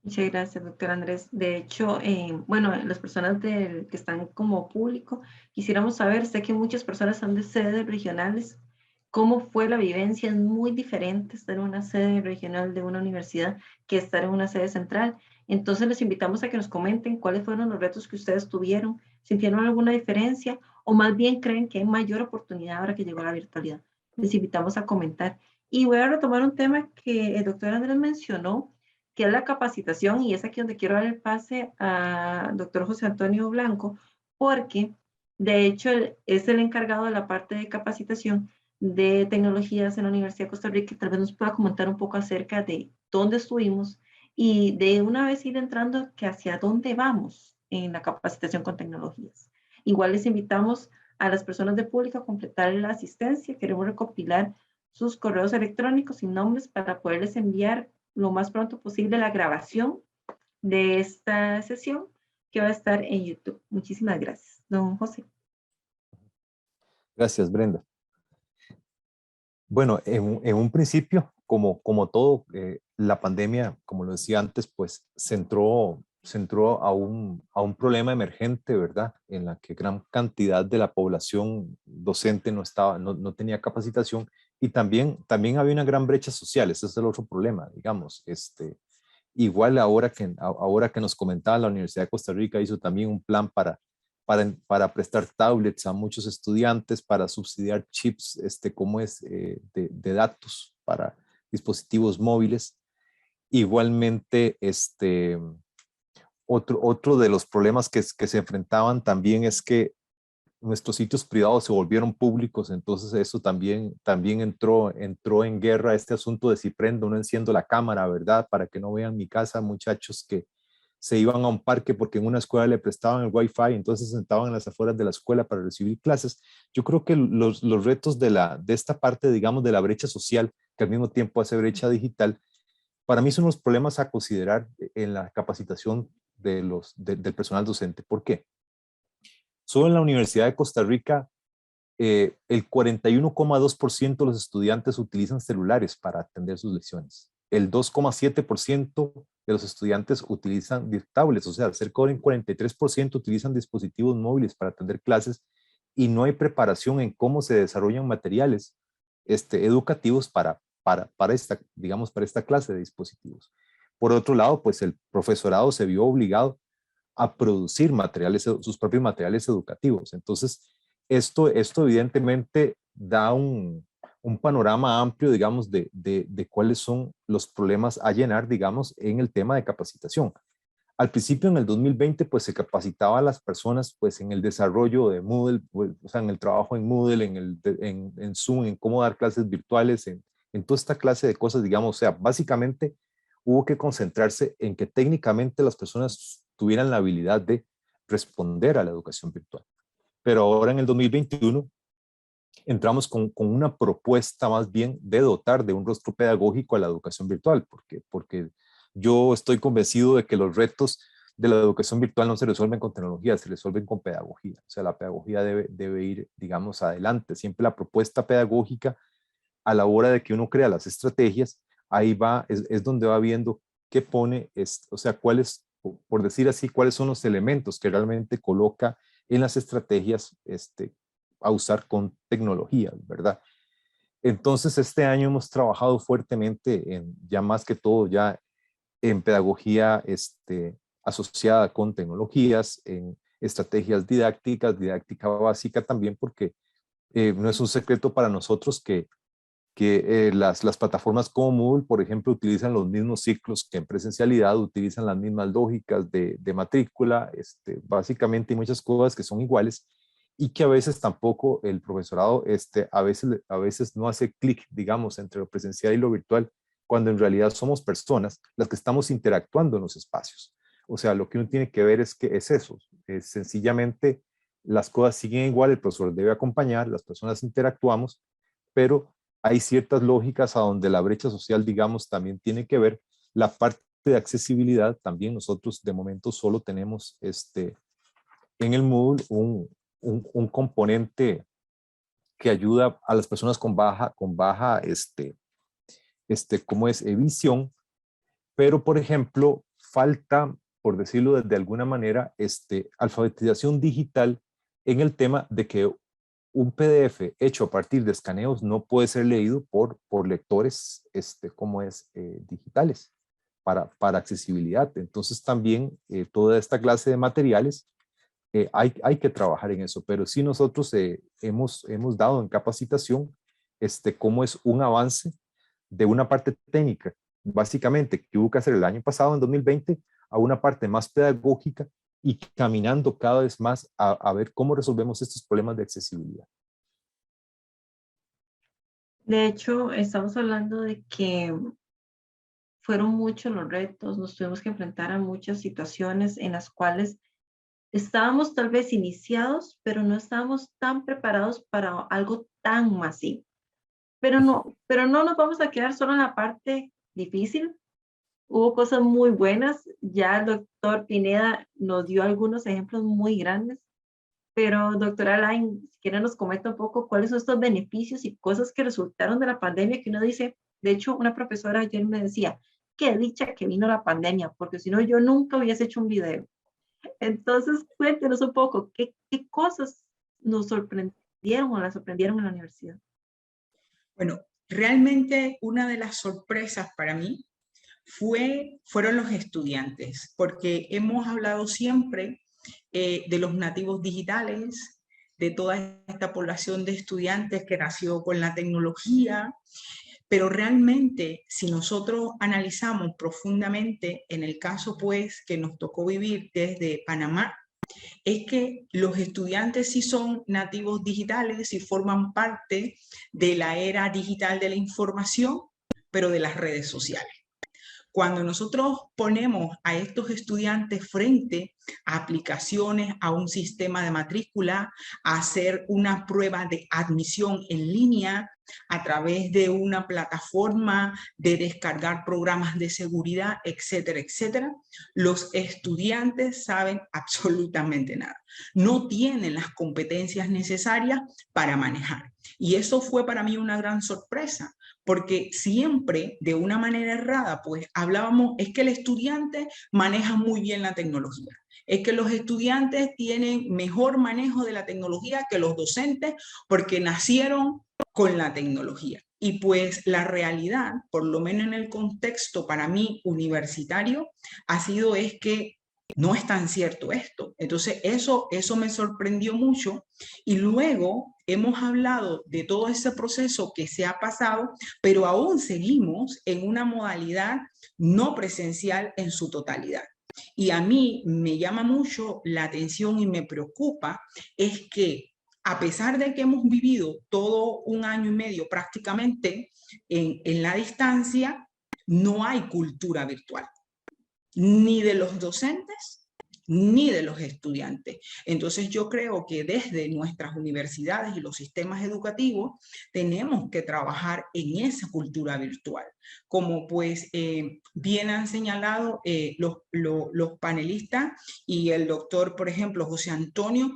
Muchas gracias, doctor Andrés. De hecho, bueno, las personas que están como público, quisiéramos saber, sé que muchas personas son de sedes regionales, ¿cómo fue la vivencia? Es muy diferente estar en una sede regional de una universidad que estar en una sede central. Entonces les invitamos a que nos comenten cuáles fueron los retos que ustedes tuvieron, sintieron alguna diferencia o más bien creen que hay mayor oportunidad ahora que llegó la virtualidad. Les invitamos a comentar. Y voy a retomar un tema que el doctor Andrés mencionó, que es la capacitación, y es aquí donde quiero dar el pase al doctor José Antonio Blanco, porque De hecho, es el encargado de la parte de capacitación de tecnologías en la Universidad de Costa Rica, que tal vez nos pueda comentar un poco acerca de dónde estuvimos y de una vez ir entrando que hacia dónde vamos en la capacitación con tecnologías. Igual les invitamos a las personas de público a completar la asistencia. Queremos recopilar sus correos electrónicos y nombres para poderles enviar lo más pronto posible la grabación de esta sesión que va a estar en YouTube. Muchísimas gracias, don José. Gracias, Brenda. Bueno, en un principio, como todo, la pandemia, como lo decía antes, pues centró a un problema emergente, ¿verdad? En la que gran cantidad de la población docente no tenía capacitación, y también había una gran brecha social. Ese es el otro problema, digamos. Igual ahora que nos comentaba, la Universidad de Costa Rica hizo también un plan para prestar tablets a muchos estudiantes, para subsidiar chips, de datos para dispositivos móviles. Igualmente, otro de los problemas que se enfrentaban también es que nuestros sitios privados se volvieron públicos. Entonces eso también entró en guerra este asunto de si prendo o no enciendo la cámara, ¿verdad? Para que no vean mi casa, muchachos que se iban a un parque porque en una escuela le prestaban el Wi-Fi, entonces se sentaban en las afueras de la escuela para recibir clases. Yo creo que los retos de esta parte, digamos, de la brecha social, que al mismo tiempo hace brecha digital, para mí son los problemas a considerar en la capacitación del personal docente. ¿Por qué? Solo en la Universidad de Costa Rica, el 41,2% de los estudiantes utilizan celulares para atender sus lecciones. El 2,7% de los estudiantes utilizan tablets, o sea, cerca del 43% utilizan dispositivos móviles para atender clases, y no hay preparación en cómo se desarrollan materiales educativos para esta clase de dispositivos. Por otro lado, pues el profesorado se vio obligado a producir sus propios materiales educativos. Entonces, esto evidentemente da un panorama amplio, digamos, de cuáles son los problemas a llenar, digamos, en el tema de capacitación. Al principio, en el 2020, pues se capacitaba a las personas pues en el desarrollo de Moodle, pues, o sea, en el trabajo en Moodle, en Zoom, en cómo dar clases virtuales, en toda esta clase de cosas, digamos. O sea, básicamente hubo que concentrarse en que técnicamente las personas tuvieran la habilidad de responder a la educación virtual. Pero ahora en el 2021 entramos con una propuesta más bien de dotar de un rostro pedagógico a la educación virtual, porque yo estoy convencido de que los retos de la educación virtual no se resuelven con tecnología, se resuelven con pedagogía. O sea, la pedagogía debe ir, digamos, adelante. Siempre la propuesta pedagógica, a la hora de que uno crea las estrategias, ahí va, es donde va viendo qué pone, o sea, cuáles, por decir así, cuáles son los elementos que realmente coloca en las estrategias a usar con tecnología, ¿verdad? Entonces, este año hemos trabajado fuertemente ya más que todo, ya en pedagogía asociada con tecnologías, en estrategias didácticas, didáctica básica también, porque no es un secreto para nosotros que las plataformas como Moodle, por ejemplo, utilizan los mismos ciclos que en presencialidad, utilizan las mismas lógicas de matrícula, básicamente hay muchas cosas que son iguales, y que a veces tampoco el profesorado a veces no hace clic, digamos, entre lo presencial y lo virtual, cuando en realidad somos personas las que estamos interactuando en los espacios. O sea, lo que uno tiene que ver es que es eso, es sencillamente las cosas siguen igual, el profesor debe acompañar, las personas interactuamos, pero hay ciertas lógicas a donde la brecha social, digamos, también tiene que ver. La parte de accesibilidad, también nosotros de momento solo tenemos en el Moodle un componente que ayuda a las personas con baja ¿cómo es? Visión, pero por ejemplo, falta, por decirlo de alguna manera, alfabetización digital en el tema de que un PDF hecho a partir de escaneos no puede ser leído por lectores digitales para accesibilidad. Entonces también toda esta clase de materiales hay que trabajar en eso, pero sí nosotros hemos dado en capacitación cómo es un avance de una parte técnica, básicamente, que hubo que hacer el año pasado, en 2020, a una parte más pedagógica y caminando cada vez más a ver cómo resolvemos estos problemas de accesibilidad. De hecho, estamos hablando de que fueron muchos los retos, nos tuvimos que enfrentar a muchas situaciones en las cuales estábamos tal vez iniciados, pero no estábamos tan preparados para algo tan masivo. Pero no nos vamos a quedar solo en la parte difícil. Hubo cosas muy buenas, ya el doctor Pineda nos dio algunos ejemplos muy grandes, pero doctora Alain, si quiere nos comenta un poco cuáles son estos beneficios y cosas que resultaron de la pandemia que uno dice. De hecho, una profesora ayer me decía, qué dicha que vino la pandemia, porque si no yo nunca hubiese hecho un video. Entonces, cuéntenos un poco, ¿qué cosas nos sorprendieron o las sorprendieron en la universidad? Bueno, realmente una de las sorpresas para mí fueron los estudiantes, porque hemos hablado siempre de los nativos digitales, de toda esta población de estudiantes que nació con la tecnología, pero realmente si nosotros analizamos profundamente en el caso pues que nos tocó vivir desde Panamá, es que los estudiantes sí son nativos digitales y forman parte de la era digital de la información, pero de las redes sociales. Cuando nosotros ponemos a estos estudiantes frente a aplicaciones, a un sistema de matrícula, a hacer una prueba de admisión en línea a través de una plataforma de descargar programas de seguridad, etcétera, etcétera, los estudiantes saben absolutamente nada. No tienen las competencias necesarias para manejar. Y eso fue para mí una gran sorpresa, porque siempre de una manera errada, pues hablábamos, es que el estudiante maneja muy bien la tecnología, es que los estudiantes tienen mejor manejo de la tecnología que los docentes porque nacieron con la tecnología. Y pues la realidad, por lo menos en el contexto para mí universitario, ha sido es que no es tan cierto esto. Entonces eso me sorprendió mucho. Y luego hemos hablado de todo ese proceso que se ha pasado, pero aún seguimos en una modalidad no presencial en su totalidad. Y a mí me llama mucho la atención y me preocupa es que a pesar de que hemos vivido todo un año y medio prácticamente en la distancia, no hay cultura virtual, ni de los docentes, ni de los estudiantes. Entonces yo creo que desde nuestras universidades y los sistemas educativos tenemos que trabajar en esa cultura virtual. Como pues bien han señalado los panelistas y el doctor, por ejemplo, José Antonio,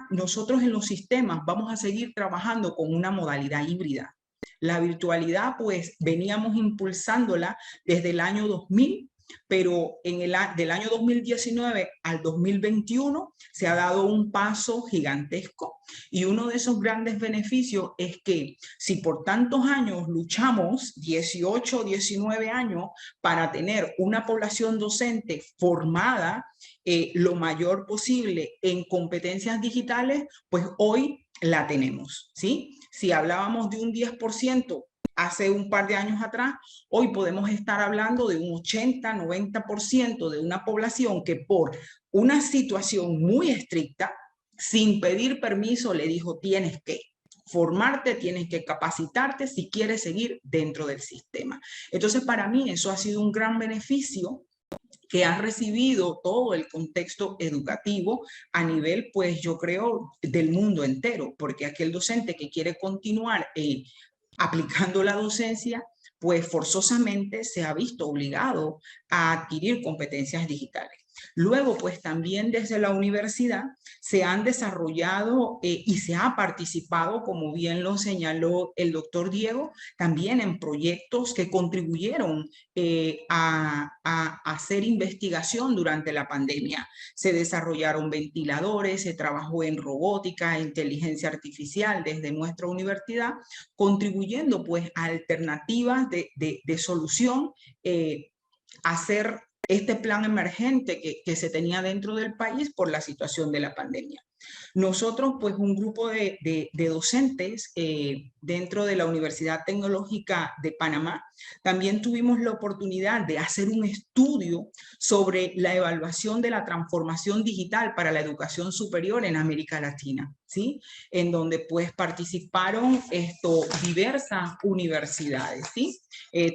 nosotros en los sistemas vamos a seguir trabajando con una modalidad híbrida. La virtualidad pues veníamos impulsándola desde el año 2000, pero del año 2019 al 2021 se ha dado un paso gigantesco y uno de esos grandes beneficios es que si por tantos años luchamos, 18, 19 años, para tener una población docente formada lo mayor posible en competencias digitales, pues hoy la tenemos, ¿sí? Si hablábamos de un 10%, hace un par de años atrás, hoy podemos estar hablando de un 80, 90% de una población que por una situación muy estricta, sin pedir permiso, le dijo tienes que formarte, tienes que capacitarte si quieres seguir dentro del sistema. Entonces, para mí eso ha sido un gran beneficio que ha recibido todo el contexto educativo a nivel, pues yo creo, del mundo entero, porque aquel docente que quiere continuar aplicando la docencia, pues forzosamente se ha visto obligado a adquirir competencias digitales. Luego, pues también desde la universidad se han desarrollado y se ha participado, como bien lo señaló el doctor Diego, también en proyectos que contribuyeron a hacer investigación durante la pandemia. Se desarrollaron ventiladores, se trabajó en robótica, inteligencia artificial desde nuestra universidad, contribuyendo pues a alternativas de solución, hacer este plan emergente que se tenía dentro del país por la situación de la pandemia. Nosotros, pues un grupo de docentes dentro de la Universidad Tecnológica de Panamá, también tuvimos la oportunidad de hacer un estudio sobre la evaluación de la transformación digital para la educación superior en América Latina, ¿sí? En donde pues participaron diversas universidades, ¿sí?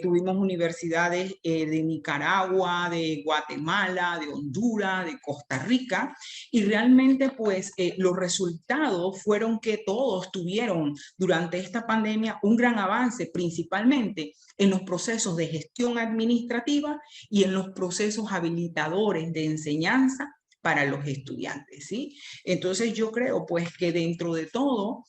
Tuvimos universidades de Nicaragua, de Guatemala, de Honduras, de Costa Rica, y realmente pues los resultados fueron que todos tuvieron durante esta pandemia un gran avance, principalmente en los procesos de gestión administrativa y en los procesos habilitadores de enseñanza para los estudiantes, ¿sí? Entonces yo creo pues que dentro de todo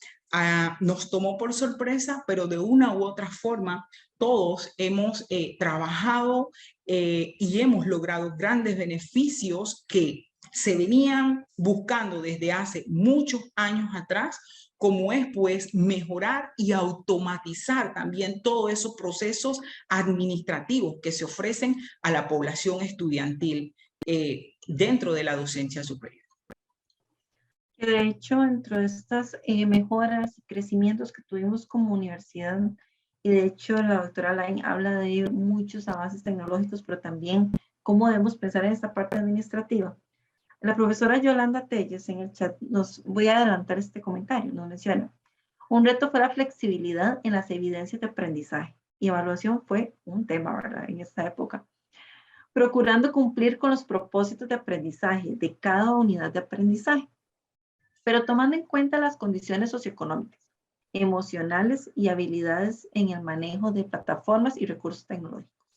nos tomó por sorpresa, pero de una u otra forma todos hemos trabajado y hemos logrado grandes beneficios que se venían buscando desde hace muchos años atrás, como es pues mejorar y automatizar también todos esos procesos administrativos que se ofrecen a la población estudiantil dentro de la docencia superior. De hecho, dentro de estas mejoras y crecimientos que tuvimos como universidad, y de hecho la doctora Lain habla de muchos avances tecnológicos, pero también cómo debemos pensar en esta parte administrativa. La profesora Yolanda Telles en el chat, voy a adelantar este comentario, nos menciona: un reto fue la flexibilidad en las evidencias de aprendizaje y evaluación fue un tema, ¿verdad?, en esta época, procurando cumplir con los propósitos de aprendizaje de cada unidad de aprendizaje, pero tomando en cuenta las condiciones socioeconómicas, emocionales y habilidades en el manejo de plataformas y recursos tecnológicos.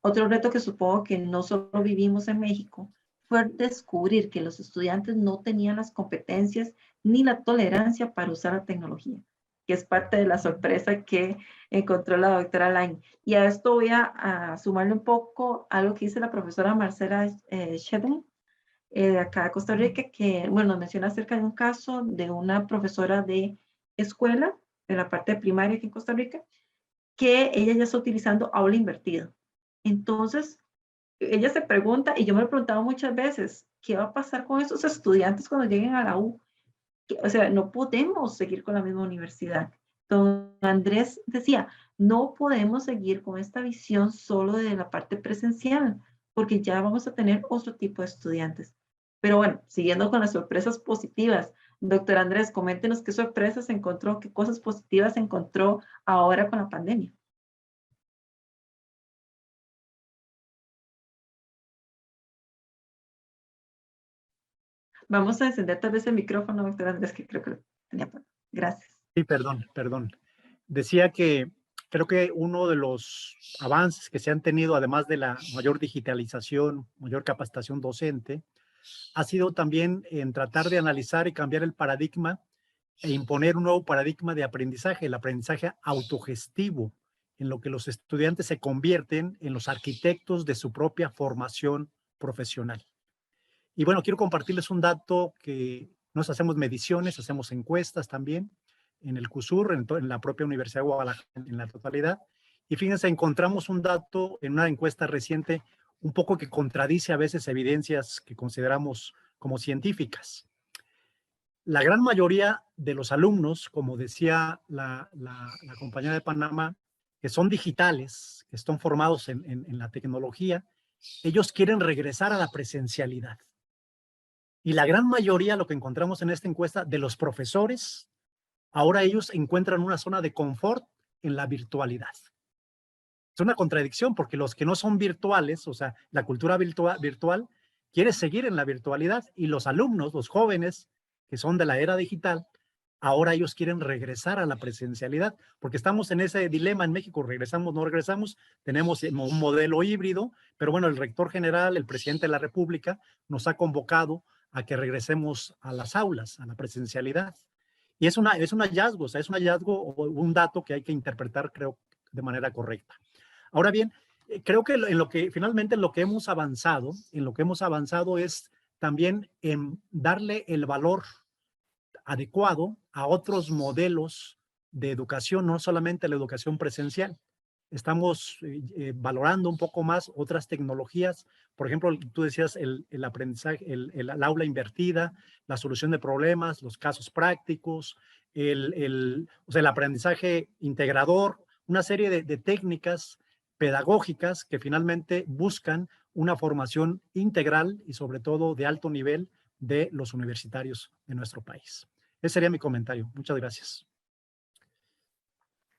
Otro reto que supongo que no solo vivimos en México fue descubrir que los estudiantes no tenían las competencias ni la tolerancia para usar la tecnología, que es parte de la sorpresa que encontró la doctora Lain. Y a esto voy a sumarle un poco algo que dice la profesora Marcela Shedden, de acá de Costa Rica, que, bueno, nos menciona acerca de un caso de una profesora de escuela, de la parte de primaria aquí en Costa Rica, que ella ya está utilizando aula invertida. Entonces, ella se pregunta, y yo me lo he preguntado muchas veces, ¿qué va a pasar con esos estudiantes cuando lleguen a la U? O sea, no podemos seguir con la misma universidad. Don Andrés decía, no podemos seguir con esta visión solo de la parte presencial, porque ya vamos a tener otro tipo de estudiantes. Pero bueno, siguiendo con las sorpresas positivas, doctor Andrés, coméntenos qué sorpresas encontró, qué cosas positivas encontró ahora con la pandemia. Vamos a encender tal vez el micrófono, doctor Andrés, que creo que lo tenía. Gracias. Sí, perdón. Decía que creo que uno de los avances que se han tenido, además de la mayor digitalización, mayor capacitación docente, ha sido también en tratar de analizar y cambiar el paradigma e imponer un nuevo paradigma de aprendizaje, el aprendizaje autogestivo, en lo que los estudiantes se convierten en los arquitectos de su propia formación profesional. Y bueno, quiero compartirles un dato que nos hacemos mediciones, hacemos encuestas también en el CUSUR, en la propia Universidad de Guadalajara, en la totalidad. Y fíjense, encontramos un dato en una encuesta reciente un poco que contradice a veces evidencias que consideramos como científicas. La gran mayoría de los alumnos, como decía la compañera de Panamá, que son digitales, que están formados en la tecnología, ellos quieren regresar a la presencialidad. Y la gran mayoría, lo que encontramos en esta encuesta, de los profesores, ahora ellos encuentran una zona de confort en la virtualidad. Es una contradicción porque los que no son virtuales, o sea, la cultura virtual quiere seguir en la virtualidad, y los alumnos, los jóvenes que son de la era digital, ahora ellos quieren regresar a la presencialidad, porque estamos en ese dilema en México: regresamos, no regresamos. Tenemos un modelo híbrido, pero bueno, el rector general, el presidente de la República, nos ha convocado a que regresemos a las aulas, a la presencialidad. Y es un hallazgo, o sea, es un hallazgo o un dato que hay que interpretar, creo, de manera correcta. Ahora bien, creo que finalmente en lo que hemos avanzado es también en darle el valor adecuado a otros modelos de educación, no solamente la educación presencial. estamos valorando un poco más otras tecnologías. Por ejemplo, tú decías el aprendizaje, el aula invertida, la solución de problemas, los casos prácticos, o sea, el aprendizaje integrador, una serie de técnicas pedagógicas que finalmente buscan una formación integral y sobre todo de alto nivel de los universitarios de nuestro país. Ese sería mi comentario. Muchas gracias.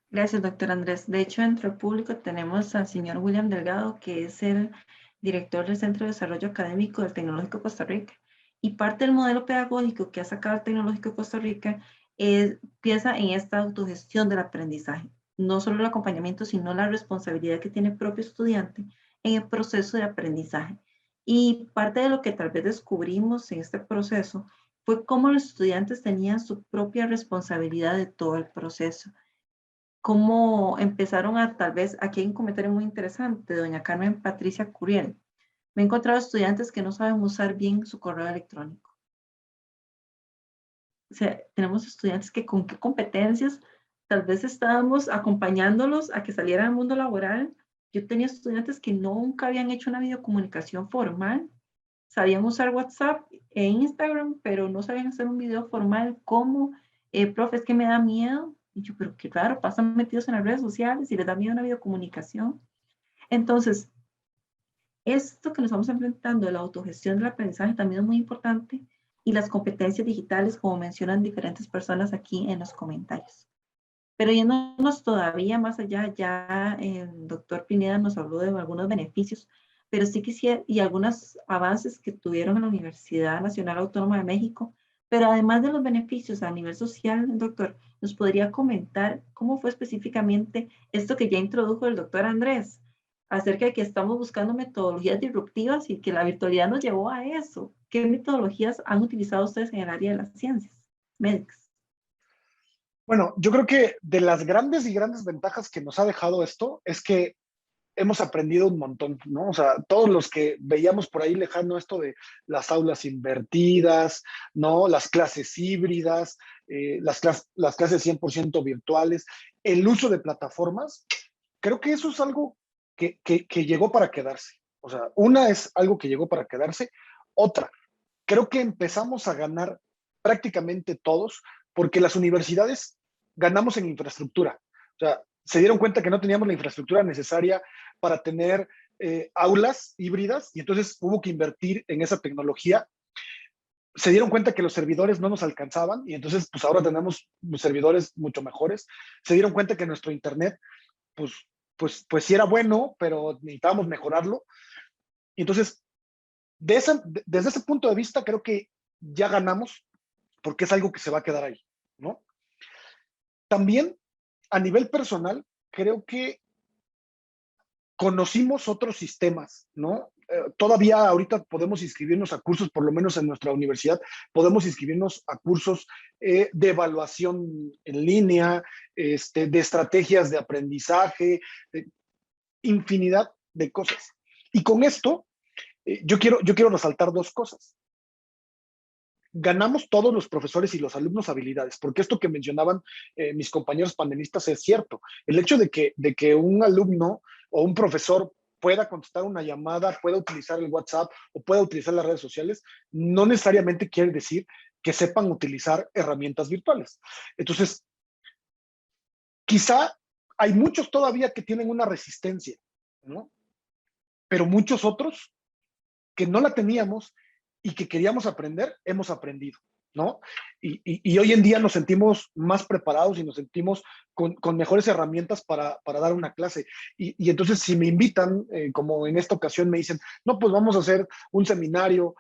Gracias, doctor Andrés. De hecho, entre el público tenemos al señor William Delgado, que es el director del Centro de Desarrollo Académico del Tecnológico de Costa Rica. Y parte del modelo pedagógico que ha sacado el Tecnológico de Costa Rica piensa en esta autogestión del aprendizaje. No solo el acompañamiento, sino la responsabilidad que tiene el propio estudiante en el proceso de aprendizaje. Y parte de lo que tal vez descubrimos en este proceso fue cómo los estudiantes tenían su propia responsabilidad de todo el proceso. Cómo empezaron a, tal vez, aquí hay un comentario muy interesante de doña Carmen Patricia Curiel. Me he encontrado estudiantes que no saben usar bien su correo electrónico. O sea, tenemos estudiantes que con qué competencias tal vez estábamos acompañándolos a que salieran al mundo laboral. Yo tenía estudiantes que nunca habían hecho una videocomunicación formal. Sabían usar WhatsApp e Instagram, pero no sabían hacer un video formal. ¿Cómo? Profe, es que me da miedo. Y yo, pero qué raro, pasan metidos en las redes sociales y les da miedo una videocomunicación. Entonces, esto que nos estamos enfrentando, la autogestión del aprendizaje, también es muy importante, y las competencias digitales, como mencionan diferentes personas aquí en los comentarios. Pero yéndonos todavía más allá, ya el doctor Pineda nos habló de algunos beneficios, pero sí quisiera, y algunos avances que tuvieron en la Universidad Nacional Autónoma de México, pero además de los beneficios a nivel social, doctor, ¿nos podría comentar cómo fue específicamente esto que ya introdujo el doctor Andrés, acerca de que estamos buscando metodologías disruptivas y que la virtualidad nos llevó a eso? ¿Qué metodologías han utilizado ustedes en el área de las ciencias médicas? Bueno, yo creo que de las grandes y grandes ventajas que nos ha dejado esto es que hemos aprendido un montón, ¿no? O sea, todos los que veíamos por ahí lejano esto de las aulas invertidas, ¿no? Las clases híbridas, las clases 100% virtuales, el uso de plataformas, creo que eso es algo que llegó para quedarse. O sea, una es algo que llegó para quedarse, otra, creo que empezamos a ganar prácticamente todos porque las universidades ganamos en infraestructura. O sea, se dieron cuenta que no teníamos la infraestructura necesaria para tener aulas híbridas y entonces hubo que invertir en esa tecnología. Se dieron cuenta que los servidores no nos alcanzaban y entonces pues ahora tenemos servidores mucho mejores. Se dieron cuenta que nuestro internet pues sí era bueno, pero necesitábamos mejorarlo. Y entonces, desde ese punto de vista, creo que ya ganamos porque es algo que se va a quedar ahí, ¿no? También, a nivel personal, creo que conocimos otros sistemas, ¿no? Todavía ahorita podemos inscribirnos a cursos, por lo menos en nuestra universidad, podemos inscribirnos a cursos de evaluación en línea, de estrategias de aprendizaje, infinidad de cosas. Y con esto, yo quiero resaltar dos cosas. Ganamos todos los profesores y los alumnos habilidades, porque esto que mencionaban mis compañeros panelistas es cierto. El hecho de que un alumno o un profesor pueda contestar una llamada, pueda utilizar el WhatsApp o pueda utilizar las redes sociales, no necesariamente quiere decir que sepan utilizar herramientas virtuales. Entonces, quizá hay muchos todavía que tienen una resistencia, ¿no? Pero muchos otros que no la teníamos y que queríamos aprender, hemos aprendido, ¿no? Y hoy en día nos sentimos más preparados y nos sentimos con mejores herramientas para dar una clase. Y entonces si me invitan, como en esta ocasión me dicen, no, pues vamos a hacer un seminario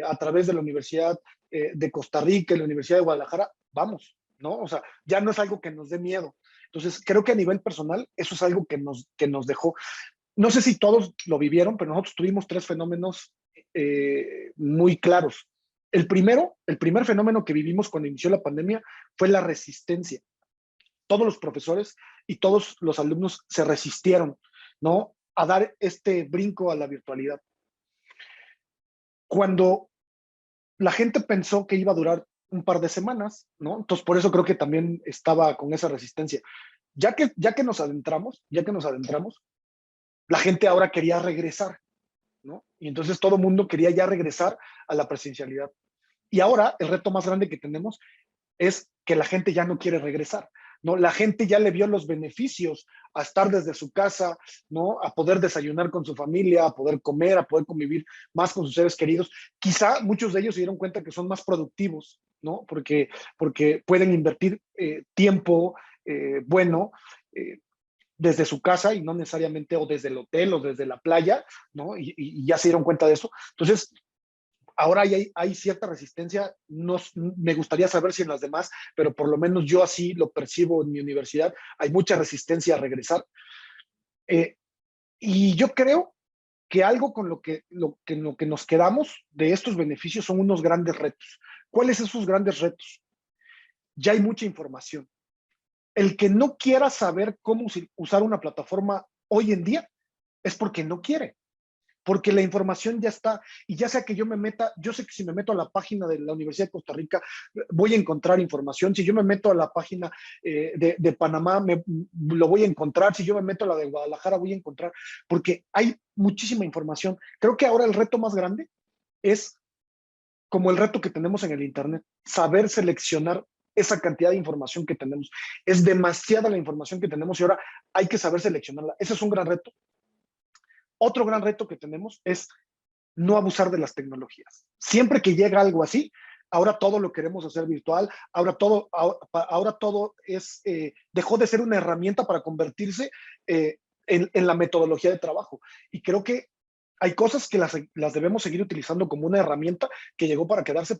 a través de la Universidad de Costa Rica, la Universidad de Guadalajara, vamos, ¿no? O sea, ya no es algo que nos dé miedo. Entonces, creo que a nivel personal, eso es algo que nos dejó. No sé si todos lo vivieron, pero nosotros tuvimos tres fenómenos muy claros. El primer fenómeno que vivimos cuando inició la pandemia fue la resistencia. Todos los profesores y todos los alumnos se resistieron, ¿no? A dar este brinco a la virtualidad. Cuando la gente pensó que iba a durar un par de semanas, ¿no? Entonces, por eso creo que también estaba con esa resistencia. ya que nos adentramos, la gente ahora quería regresar, ¿no? Y entonces todo el mundo quería ya regresar a la presencialidad. Y ahora el reto más grande que tenemos es que la gente ya no quiere regresar, ¿no? La gente ya le vio los beneficios a estar desde su casa, ¿no? A poder desayunar con su familia, a poder comer, a poder convivir más con sus seres queridos. Quizá muchos de ellos se dieron cuenta que son más productivos, ¿no? Porque pueden invertir tiempo bueno desde su casa y no necesariamente o desde el hotel o desde la playa, ¿no? Y ya se dieron cuenta de eso. Entonces, ahora hay cierta resistencia, no, me gustaría saber si en las demás, pero por lo menos yo así lo percibo en mi universidad, hay mucha resistencia a regresar. Eh, y yo creo que algo con lo que nos quedamos de estos beneficios son unos grandes retos. ¿Cuáles son esos grandes retos? Ya hay mucha información. El que no quiera saber cómo usar una plataforma hoy en día es porque no quiere. Porque la información ya está, y ya sea que yo me meta, yo sé que si me meto a la página de la Universidad de Costa Rica, voy a encontrar información, si yo me meto a la página de Panamá, lo voy a encontrar, si yo me meto a la de Guadalajara, voy a encontrar, porque hay muchísima información. Creo que ahora el reto más grande es como el reto que tenemos en el Internet, saber seleccionar esa cantidad de información que tenemos. Es demasiada la información que tenemos y ahora hay que saber seleccionarla. Ese es un gran reto. Otro gran reto que tenemos es no abusar de las tecnologías. Siempre que llega algo así, ahora todo lo queremos hacer virtual, ahora todo es, dejó de ser una herramienta para convertirse en la metodología de trabajo. Y creo que hay cosas que las debemos seguir utilizando como una herramienta que llegó para quedarse,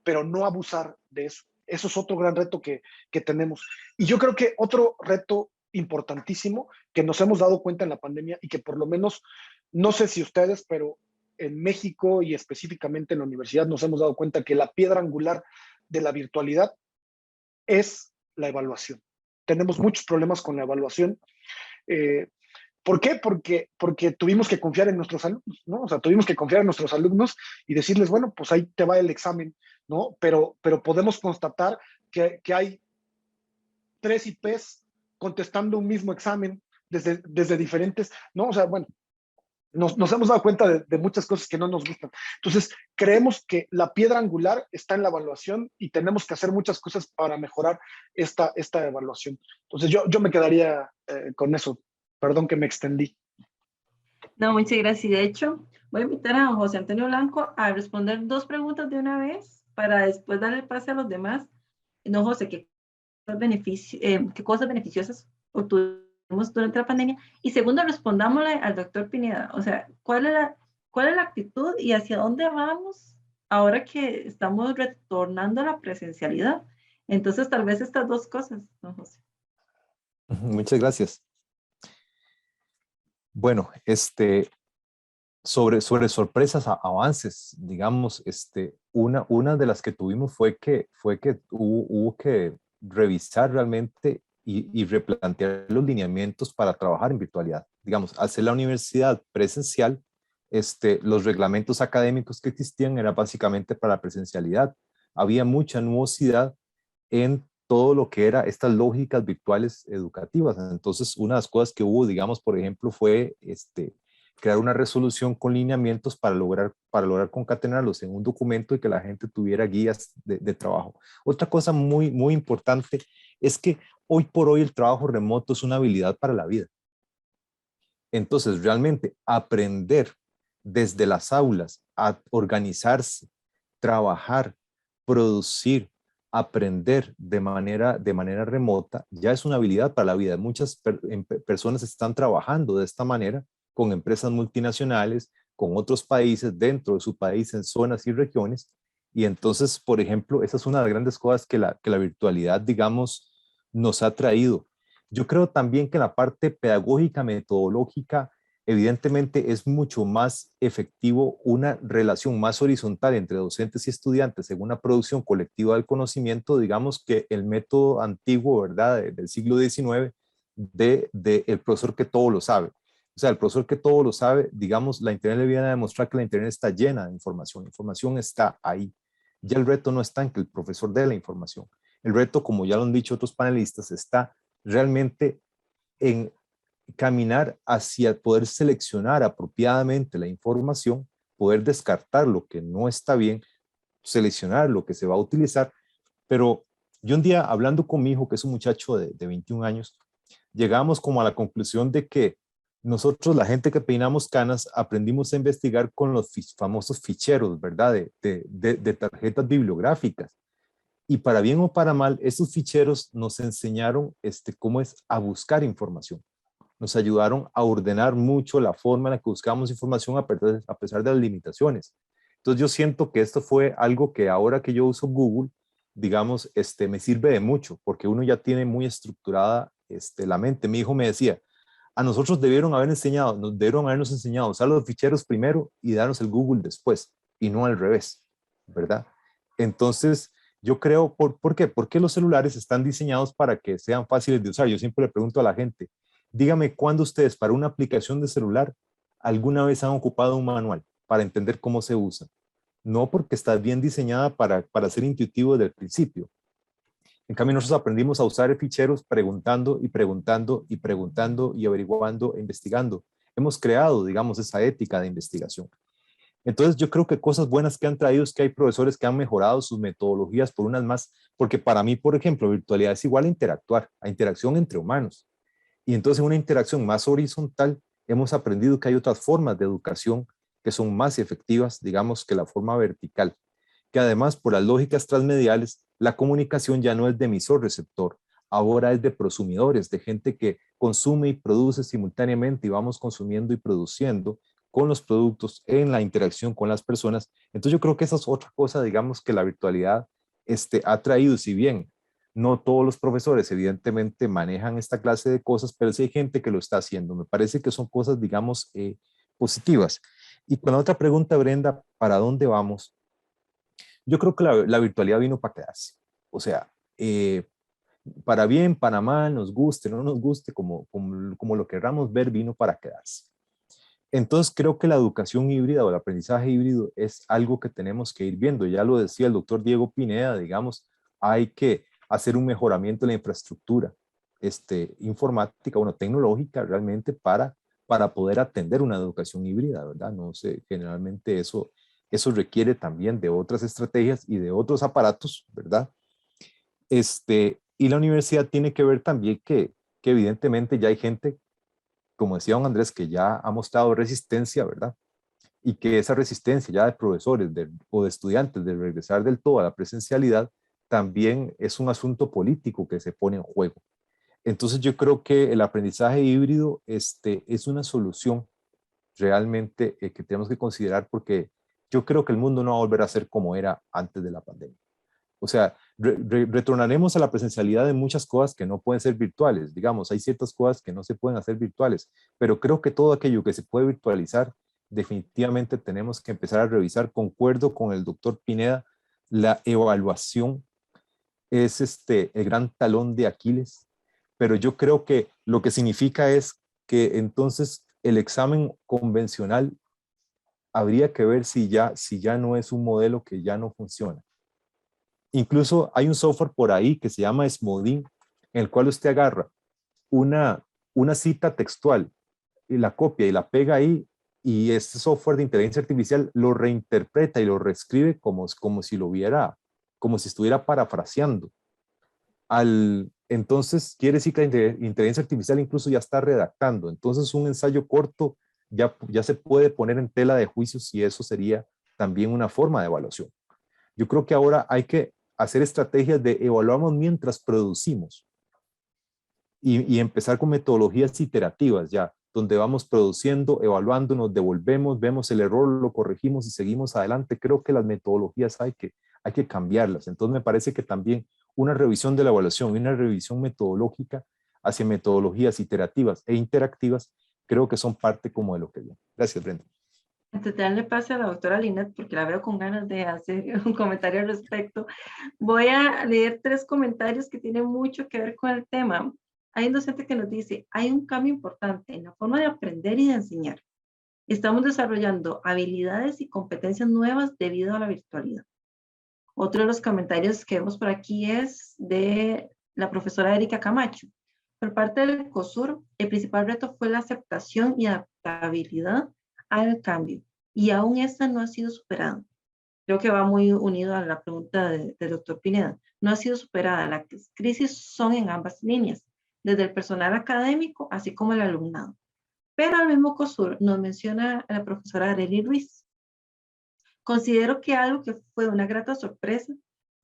pero no abusar de eso. Eso es otro gran reto que tenemos. Y yo creo que otro reto importantísimo que nos hemos dado cuenta en la pandemia y que por lo menos, no sé si ustedes, pero en México y específicamente en la universidad nos hemos dado cuenta que la piedra angular de la virtualidad es la evaluación. Tenemos muchos problemas con la evaluación. ¿Por qué? Porque tuvimos que confiar en nuestros alumnos, ¿no? O sea, tuvimos que confiar en nuestros alumnos y decirles, bueno, pues ahí te va el examen, ¿no? Pero podemos constatar que hay 3 IPs contestando un mismo examen desde diferentes, ¿no? O sea, bueno, nos hemos dado cuenta de muchas cosas que no nos gustan. Entonces, creemos que la piedra angular está en la evaluación y tenemos que hacer muchas cosas para mejorar esta evaluación. Entonces, yo me quedaría con eso. Perdón que me extendí. No, muchas gracias. De hecho, voy a invitar a don José Antonio Blanco a responder 2 preguntas de una vez para después darle el pase a los demás. Don José, ¿qué cosas beneficiosas obtuvimos durante la pandemia? Y segundo, respondámosle al doctor Pineda. O sea, ¿cuál es la actitud y hacia dónde vamos ahora que estamos retornando a la presencialidad? Entonces, tal vez estas 2 cosas, don José. Muchas gracias. Bueno, sobre sorpresas, avances, digamos, una de las que tuvimos fue que hubo que revisar realmente y replantear los lineamientos para trabajar en virtualidad. Digamos, al ser la universidad presencial, los reglamentos académicos que existían eran básicamente para la presencialidad. Había mucha nubosidad en todo lo que era estas lógicas virtuales educativas. Entonces, una de las cosas que hubo, digamos, por ejemplo, fue crear una resolución con lineamientos para lograr concatenarlos en un documento y que la gente tuviera guías de trabajo. Otra cosa muy, muy importante es que hoy por hoy el trabajo remoto es una habilidad para la vida. Entonces, realmente aprender desde las aulas a organizarse, trabajar, producir, aprender de manera remota ya es una habilidad para la vida. Muchas personas están trabajando de esta manera con empresas multinacionales, con otros países, dentro de su país, en zonas y regiones. Y entonces, por ejemplo, esa es una de las grandes cosas que la virtualidad, digamos, nos ha traído. Yo creo también que la parte pedagógica, metodológica, evidentemente es mucho más efectivo una relación más horizontal entre docentes y estudiantes en una producción colectiva del conocimiento, digamos, que el método antiguo, ¿verdad?, del siglo XIX, de el profesor que todo lo sabe. O sea, el profesor que todo lo sabe, digamos, la Internet le viene a demostrar que la Internet está llena de información. La información está ahí. Ya el reto no está en que el profesor dé la información. El reto, como ya lo han dicho otros panelistas, está realmente en caminar hacia poder seleccionar apropiadamente la información, poder descartar lo que no está bien, seleccionar lo que se va a utilizar. Pero yo un día hablando con mi hijo, que es un muchacho de 21 años, llegamos como a la conclusión de que nosotros, la gente que peinamos canas, aprendimos a investigar con los famosos ficheros, ¿verdad? De tarjetas bibliográficas. Y para bien o para mal, esos ficheros nos enseñaron cómo es a buscar información. Nos ayudaron a ordenar mucho la forma en la que buscamos información a pesar de las limitaciones. Entonces yo siento que esto fue algo que ahora que yo uso Google, digamos, me sirve de mucho, porque uno ya tiene muy estructurada la mente. Mi hijo me decía, a nosotros debieron habernos enseñado a usar los ficheros primero y darnos el Google después, y no al revés, ¿verdad? Entonces, yo creo, ¿por qué? Porque los celulares están diseñados para que sean fáciles de usar. Yo siempre le pregunto a la gente, dígame cuándo ustedes para una aplicación de celular alguna vez han ocupado un manual para entender cómo se usa. No porque está bien diseñada para ser intuitivo desde el principio. En cambio, nosotros aprendimos a usar ficheros preguntando y preguntando y preguntando y averiguando e investigando. Hemos creado, digamos, esa ética de investigación. Entonces, yo creo que cosas buenas que han traído es que hay profesores que han mejorado sus metodologías por unas más, porque para mí, por ejemplo, virtualidad es igual a interactuar, a interacción entre humanos. Y entonces, en una interacción más horizontal, hemos aprendido que hay otras formas de educación que son más efectivas, digamos, que la forma vertical. Que además, por las lógicas transmediales, la comunicación ya no es de emisor-receptor, ahora es de prosumidores, de gente que consume y produce simultáneamente y vamos consumiendo y produciendo con los productos en la interacción con las personas. Entonces yo creo que esa es otra cosa, digamos, que la virtualidad ha traído, si bien no todos los profesores evidentemente manejan esta clase de cosas, pero sí hay gente que lo está haciendo. Me parece que son cosas, digamos, positivas. Y con la otra pregunta, Brenda, ¿para dónde vamos? Yo creo que la virtualidad vino para quedarse. O sea, para bien, para mal, nos guste, no nos guste, como lo querramos ver, vino para quedarse. Entonces creo que la educación híbrida o el aprendizaje híbrido es algo que tenemos que ir viendo. Ya lo decía el doctor Diego Pineda, digamos, hay que hacer un mejoramiento de la infraestructura informática, tecnológica realmente para poder atender una educación híbrida, ¿verdad? No sé, generalmente eso requiere también de otras estrategias y de otros aparatos, ¿verdad? Y la universidad tiene que ver también que evidentemente ya hay gente, como decía don Andrés, que ya ha mostrado resistencia, ¿verdad? Y que esa resistencia ya de profesores o de estudiantes de regresar del todo a la presencialidad también es un asunto político que se pone en juego. Entonces yo creo que el aprendizaje híbrido es una solución realmente que tenemos que considerar porque yo creo que el mundo no va a volver a ser como era antes de la pandemia. O sea, retornaremos a la presencialidad de muchas cosas que no pueden ser virtuales. Digamos, hay ciertas cosas que no se pueden hacer virtuales, pero creo que todo aquello que se puede virtualizar, definitivamente tenemos que empezar a revisar. Concuerdo con el doctor Pineda, la evaluación es el gran talón de Aquiles, pero yo creo que lo que significa es que entonces el examen convencional habría que ver si ya no es un modelo que ya no funciona. Incluso hay un software por ahí que se llama Smodin, en el cual usted agarra una cita textual y la copia y la pega ahí, y este software de inteligencia artificial lo reinterpreta y lo reescribe como si estuviera parafraseando. Entonces, quiere decir que la inteligencia artificial incluso ya está redactando. Entonces, un ensayo corto ya se puede poner en tela de juicio si eso sería también una forma de evaluación. Yo creo que ahora hay que hacer estrategias de evaluamos mientras producimos y empezar con metodologías iterativas ya, donde vamos produciendo, evaluando, nos devolvemos, vemos el error, lo corregimos y seguimos adelante. Creo que las metodologías hay que cambiarlas. Entonces me parece que también una revisión de la evaluación y una revisión metodológica hacia metodologías iterativas e interactivas, creo que son parte como de lo que viene. Gracias, Brenda. Antes de darle pase a la doctora Linet, porque la veo con ganas de hacer un comentario al respecto, voy a leer 3 comentarios que tienen mucho que ver con el tema. Hay un docente que nos dice, hay un cambio importante en la forma de aprender y de enseñar. Estamos desarrollando habilidades y competencias nuevas debido a la virtualidad. Otro de los comentarios que vemos por aquí es de la profesora Erika Camacho. Por parte del COSUR, el principal reto fue la aceptación y adaptabilidad al cambio, y aún esta no ha sido superada. Creo que va muy unido a la pregunta del doctor Pineda. No ha sido superada. Las crisis son en ambas líneas, desde el personal académico, así como el alumnado. Pero al mismo COSUR nos menciona la profesora Arely Ruiz. Considero que algo que fue una grata sorpresa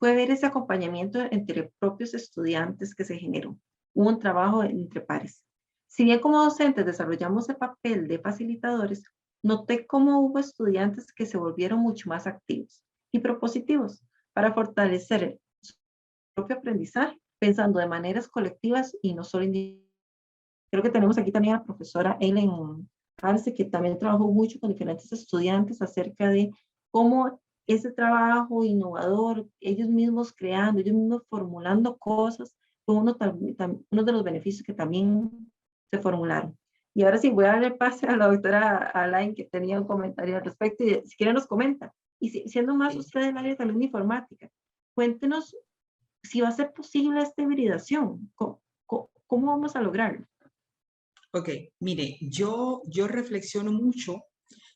fue ver ese acompañamiento entre propios estudiantes que se generó. Hubo un trabajo entre pares. Si bien como docentes desarrollamos el papel de facilitadores, noté cómo hubo estudiantes que se volvieron mucho más activos y propositivos para fortalecer su propio aprendizaje, pensando de maneras colectivas y no solo individuales. Creo que tenemos aquí también a la profesora Ellen Arce, que también trabajó mucho con diferentes estudiantes acerca de cómo ese trabajo innovador, ellos mismos creando, ellos mismos formulando cosas, fue uno de los beneficios que también se formularon. Y ahora sí, voy a darle pase a la doctora Alain, que tenía un comentario al respecto, y si quieren nos comenta. Y siendo más usted del área también de informática, cuéntenos si va a ser posible esta hibridación. ¿Cómo vamos a lograrlo? Ok, mire, yo reflexiono mucho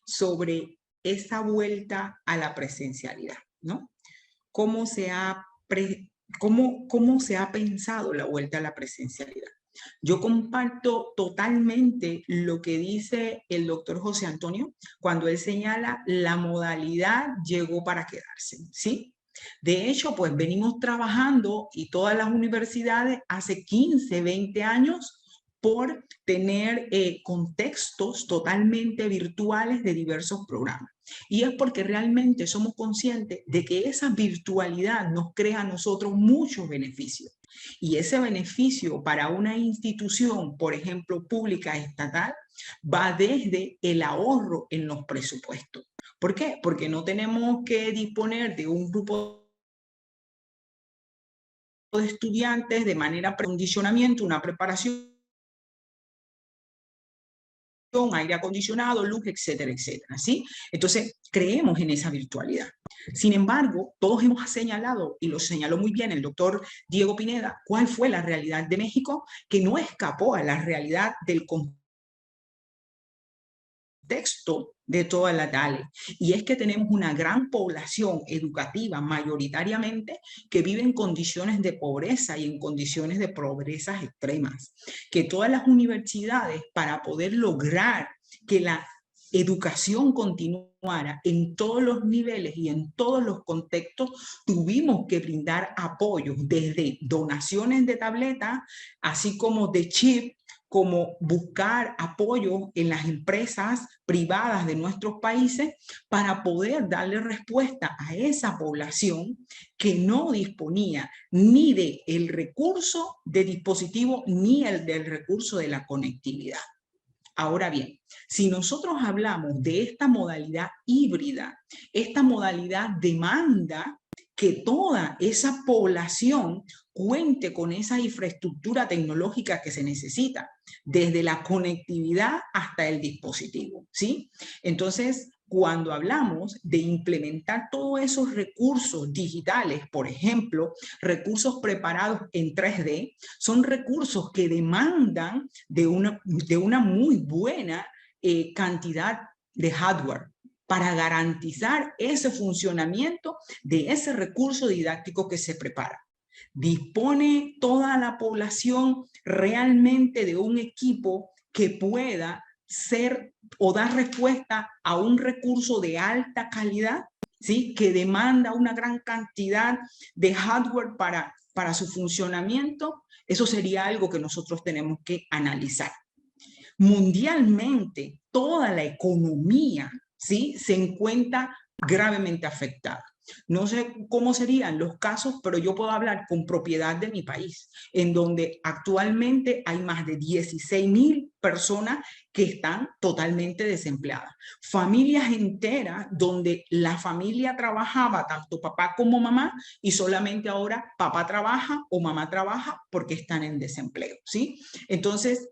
sobre esa vuelta a la presencialidad, ¿no? ¿Cómo se ha pensado la vuelta a la presencialidad? Yo comparto totalmente lo que dice el doctor José Antonio cuando él señala la modalidad llegó para quedarse, ¿sí? De hecho, pues venimos trabajando y todas las universidades hace 15, 20 años por tener contextos totalmente virtuales de diversos programas. Y es porque realmente somos conscientes de que esa virtualidad nos crea a nosotros muchos beneficios. Y ese beneficio para una institución, por ejemplo, pública estatal, va desde el ahorro en los presupuestos. ¿Por qué? Porque no tenemos que disponer de un grupo de estudiantes de manera acondicionamiento, una preparación, aire acondicionado, luz, etcétera, etcétera, ¿sí? Entonces, creemos en esa virtualidad. Sin embargo, todos hemos señalado, y lo señaló muy bien el doctor Diego Pineda, cuál fue la realidad de México, que no escapó a la realidad del contexto de toda la DALE. Y es que tenemos una gran población educativa, mayoritariamente, que vive en condiciones de pobreza y en condiciones de pobrezas extremas. Que todas las universidades, para poder lograr que la educación continuara en todos los niveles y en todos los contextos, tuvimos que brindar apoyo desde donaciones de tabletas, así como de chip, como buscar apoyo en las empresas privadas de nuestros países para poder darle respuesta a esa población que no disponía ni del recurso de dispositivo ni el del recurso de la conectividad. Ahora bien, si nosotros hablamos de esta modalidad híbrida, esta modalidad demanda que toda esa población cuente con esa infraestructura tecnológica que se necesita, desde la conectividad hasta el dispositivo, ¿sí? Entonces, cuando hablamos de implementar todos esos recursos digitales, por ejemplo, recursos preparados en 3D, son recursos que demandan de una muy buena cantidad de hardware para garantizar ese funcionamiento de ese recurso didáctico que se prepara. ¿Dispone toda la población realmente de un equipo que pueda ser o dar respuesta a un recurso de alta calidad, ¿sí? Que demanda una gran cantidad de hardware para su funcionamiento? Eso sería algo que nosotros tenemos que analizar. Mundialmente, toda la economía, ¿sí?, se encuentra gravemente afectada. No sé cómo serían los casos, pero yo puedo hablar con propiedad de mi país, en donde actualmente hay más de 16,000 personas que están totalmente desempleadas. Familias enteras donde la familia trabajaba, tanto papá como mamá, y solamente ahora papá trabaja o mamá trabaja porque están en desempleo, ¿sí? Entonces,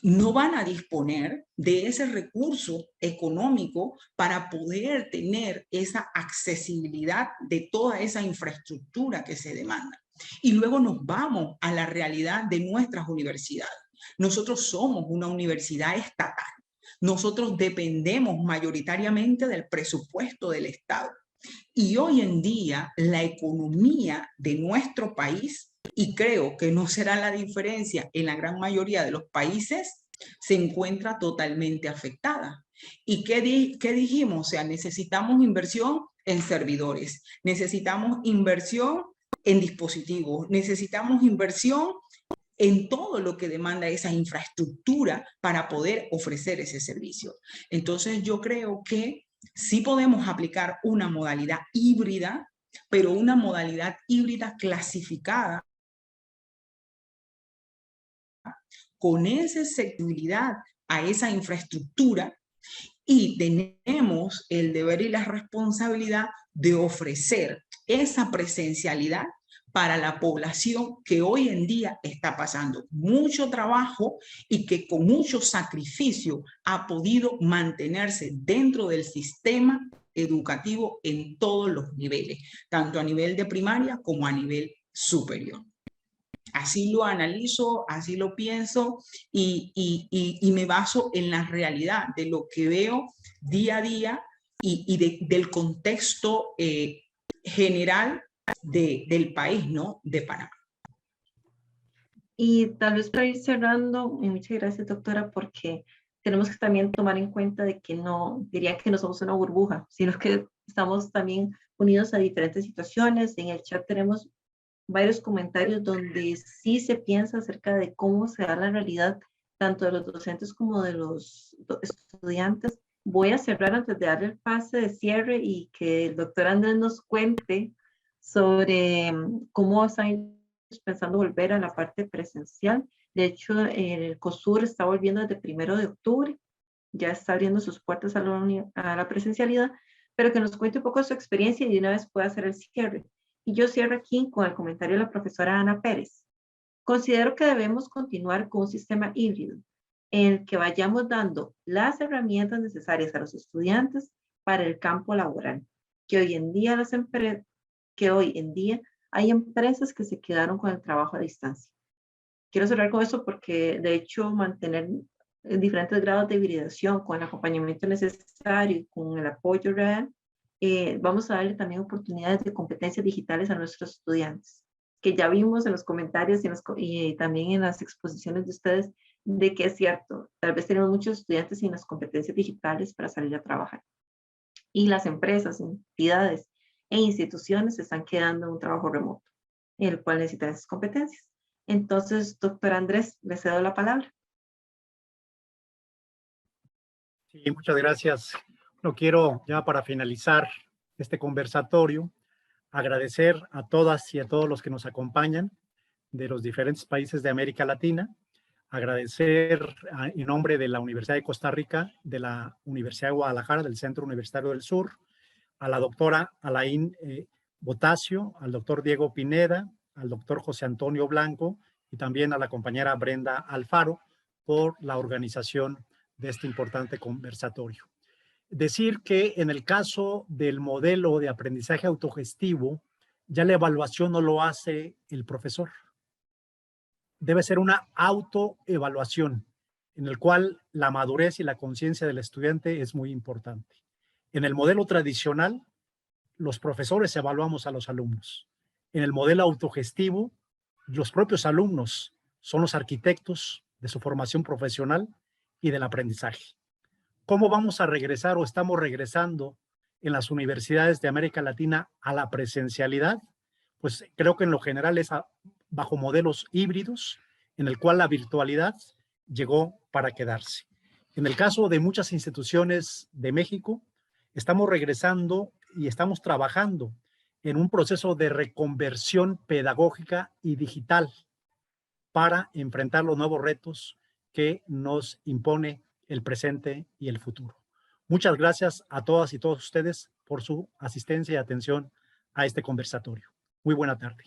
no van a disponer de ese recurso económico para poder tener esa accesibilidad de toda esa infraestructura que se demanda. Y luego nos vamos a la realidad de nuestras universidades. Nosotros somos una universidad estatal. Nosotros dependemos mayoritariamente del presupuesto del Estado. Y hoy en día la economía de nuestro país, y creo que no será la diferencia en la gran mayoría de los países, se encuentra totalmente afectada. ¿Y qué dijimos? O sea, necesitamos inversión en servidores, necesitamos inversión en dispositivos, necesitamos inversión en todo lo que demanda esa infraestructura para poder ofrecer ese servicio. Entonces yo creo que sí podemos aplicar una modalidad híbrida, pero una modalidad híbrida clasificada con esa accesibilidad a esa infraestructura, y tenemos el deber y la responsabilidad de ofrecer esa presencialidad para la población que hoy en día está pasando mucho trabajo y que con mucho sacrificio ha podido mantenerse dentro del sistema educativo en todos los niveles, tanto a nivel de primaria como a nivel superior. Así lo analizo, así lo pienso y me baso en la realidad de lo que veo día a día del contexto general del país, ¿no? De Panamá. Y tal vez para ir cerrando, y muchas gracias, doctora, porque tenemos que también tomar en cuenta de que no, diría que no somos una burbuja, sino que estamos también unidos a diferentes situaciones. En el chat tenemos varios comentarios donde sí se piensa acerca de cómo se da la realidad tanto de los docentes como de los estudiantes. Voy a cerrar antes de darle el pase de cierre y que el doctor Andrés nos cuente sobre cómo están pensando volver a la parte presencial. De hecho, el COSUR está volviendo desde el 1 de octubre, ya está abriendo sus puertas a la presencialidad, pero que nos cuente un poco de su experiencia y de una vez pueda hacer el cierre. Y yo cierro aquí con el comentario de la profesora Ana Pérez. Considero que debemos continuar con un sistema híbrido en el que vayamos dando las herramientas necesarias a los estudiantes para el campo laboral, que hoy en día hay empresas que se quedaron con el trabajo a distancia. Quiero cerrar con eso porque, de hecho, mantener diferentes grados de hibridación con el acompañamiento necesario y con el apoyo real, vamos a darle también oportunidades de competencias digitales a nuestros estudiantes, que ya vimos en los comentarios y también en las exposiciones de ustedes, de que es cierto, tal vez tenemos muchos estudiantes sin las competencias digitales para salir a trabajar. Y las empresas, entidades e instituciones se están quedando en un trabajo remoto, en el cual necesitan esas competencias. Entonces, doctor Andrés, le cedo la palabra. Sí, muchas gracias. No quiero, ya para finalizar este conversatorio, agradecer a todas y a todos los que nos acompañan de los diferentes países de América Latina, agradecer en nombre de la Universidad de Costa Rica, de la Universidad de Guadalajara, del Centro Universitario del Sur, a la doctora Alain Botasio, al doctor Diego Pineda, al doctor José Antonio Blanco y también a la compañera Brenda Alfaro por la organización de este importante conversatorio. Decir que en el caso del modelo de aprendizaje autogestivo, ya la evaluación no lo hace el profesor. Debe ser una autoevaluación en el cual la madurez y la conciencia del estudiante es muy importante. En el modelo tradicional, los profesores evaluamos a los alumnos. En el modelo autogestivo, los propios alumnos son los arquitectos de su formación profesional y del aprendizaje. ¿Cómo vamos a regresar o estamos regresando en las universidades de América Latina a la presencialidad? Pues creo que en lo general es bajo modelos híbridos, en el cual la virtualidad llegó para quedarse. En el caso de muchas instituciones de México, estamos regresando y estamos trabajando en un proceso de reconversión pedagógica y digital para enfrentar los nuevos retos que nos impone el presente y el futuro. Muchas gracias a todas y todos ustedes por su asistencia y atención a este conversatorio. Muy buena tarde.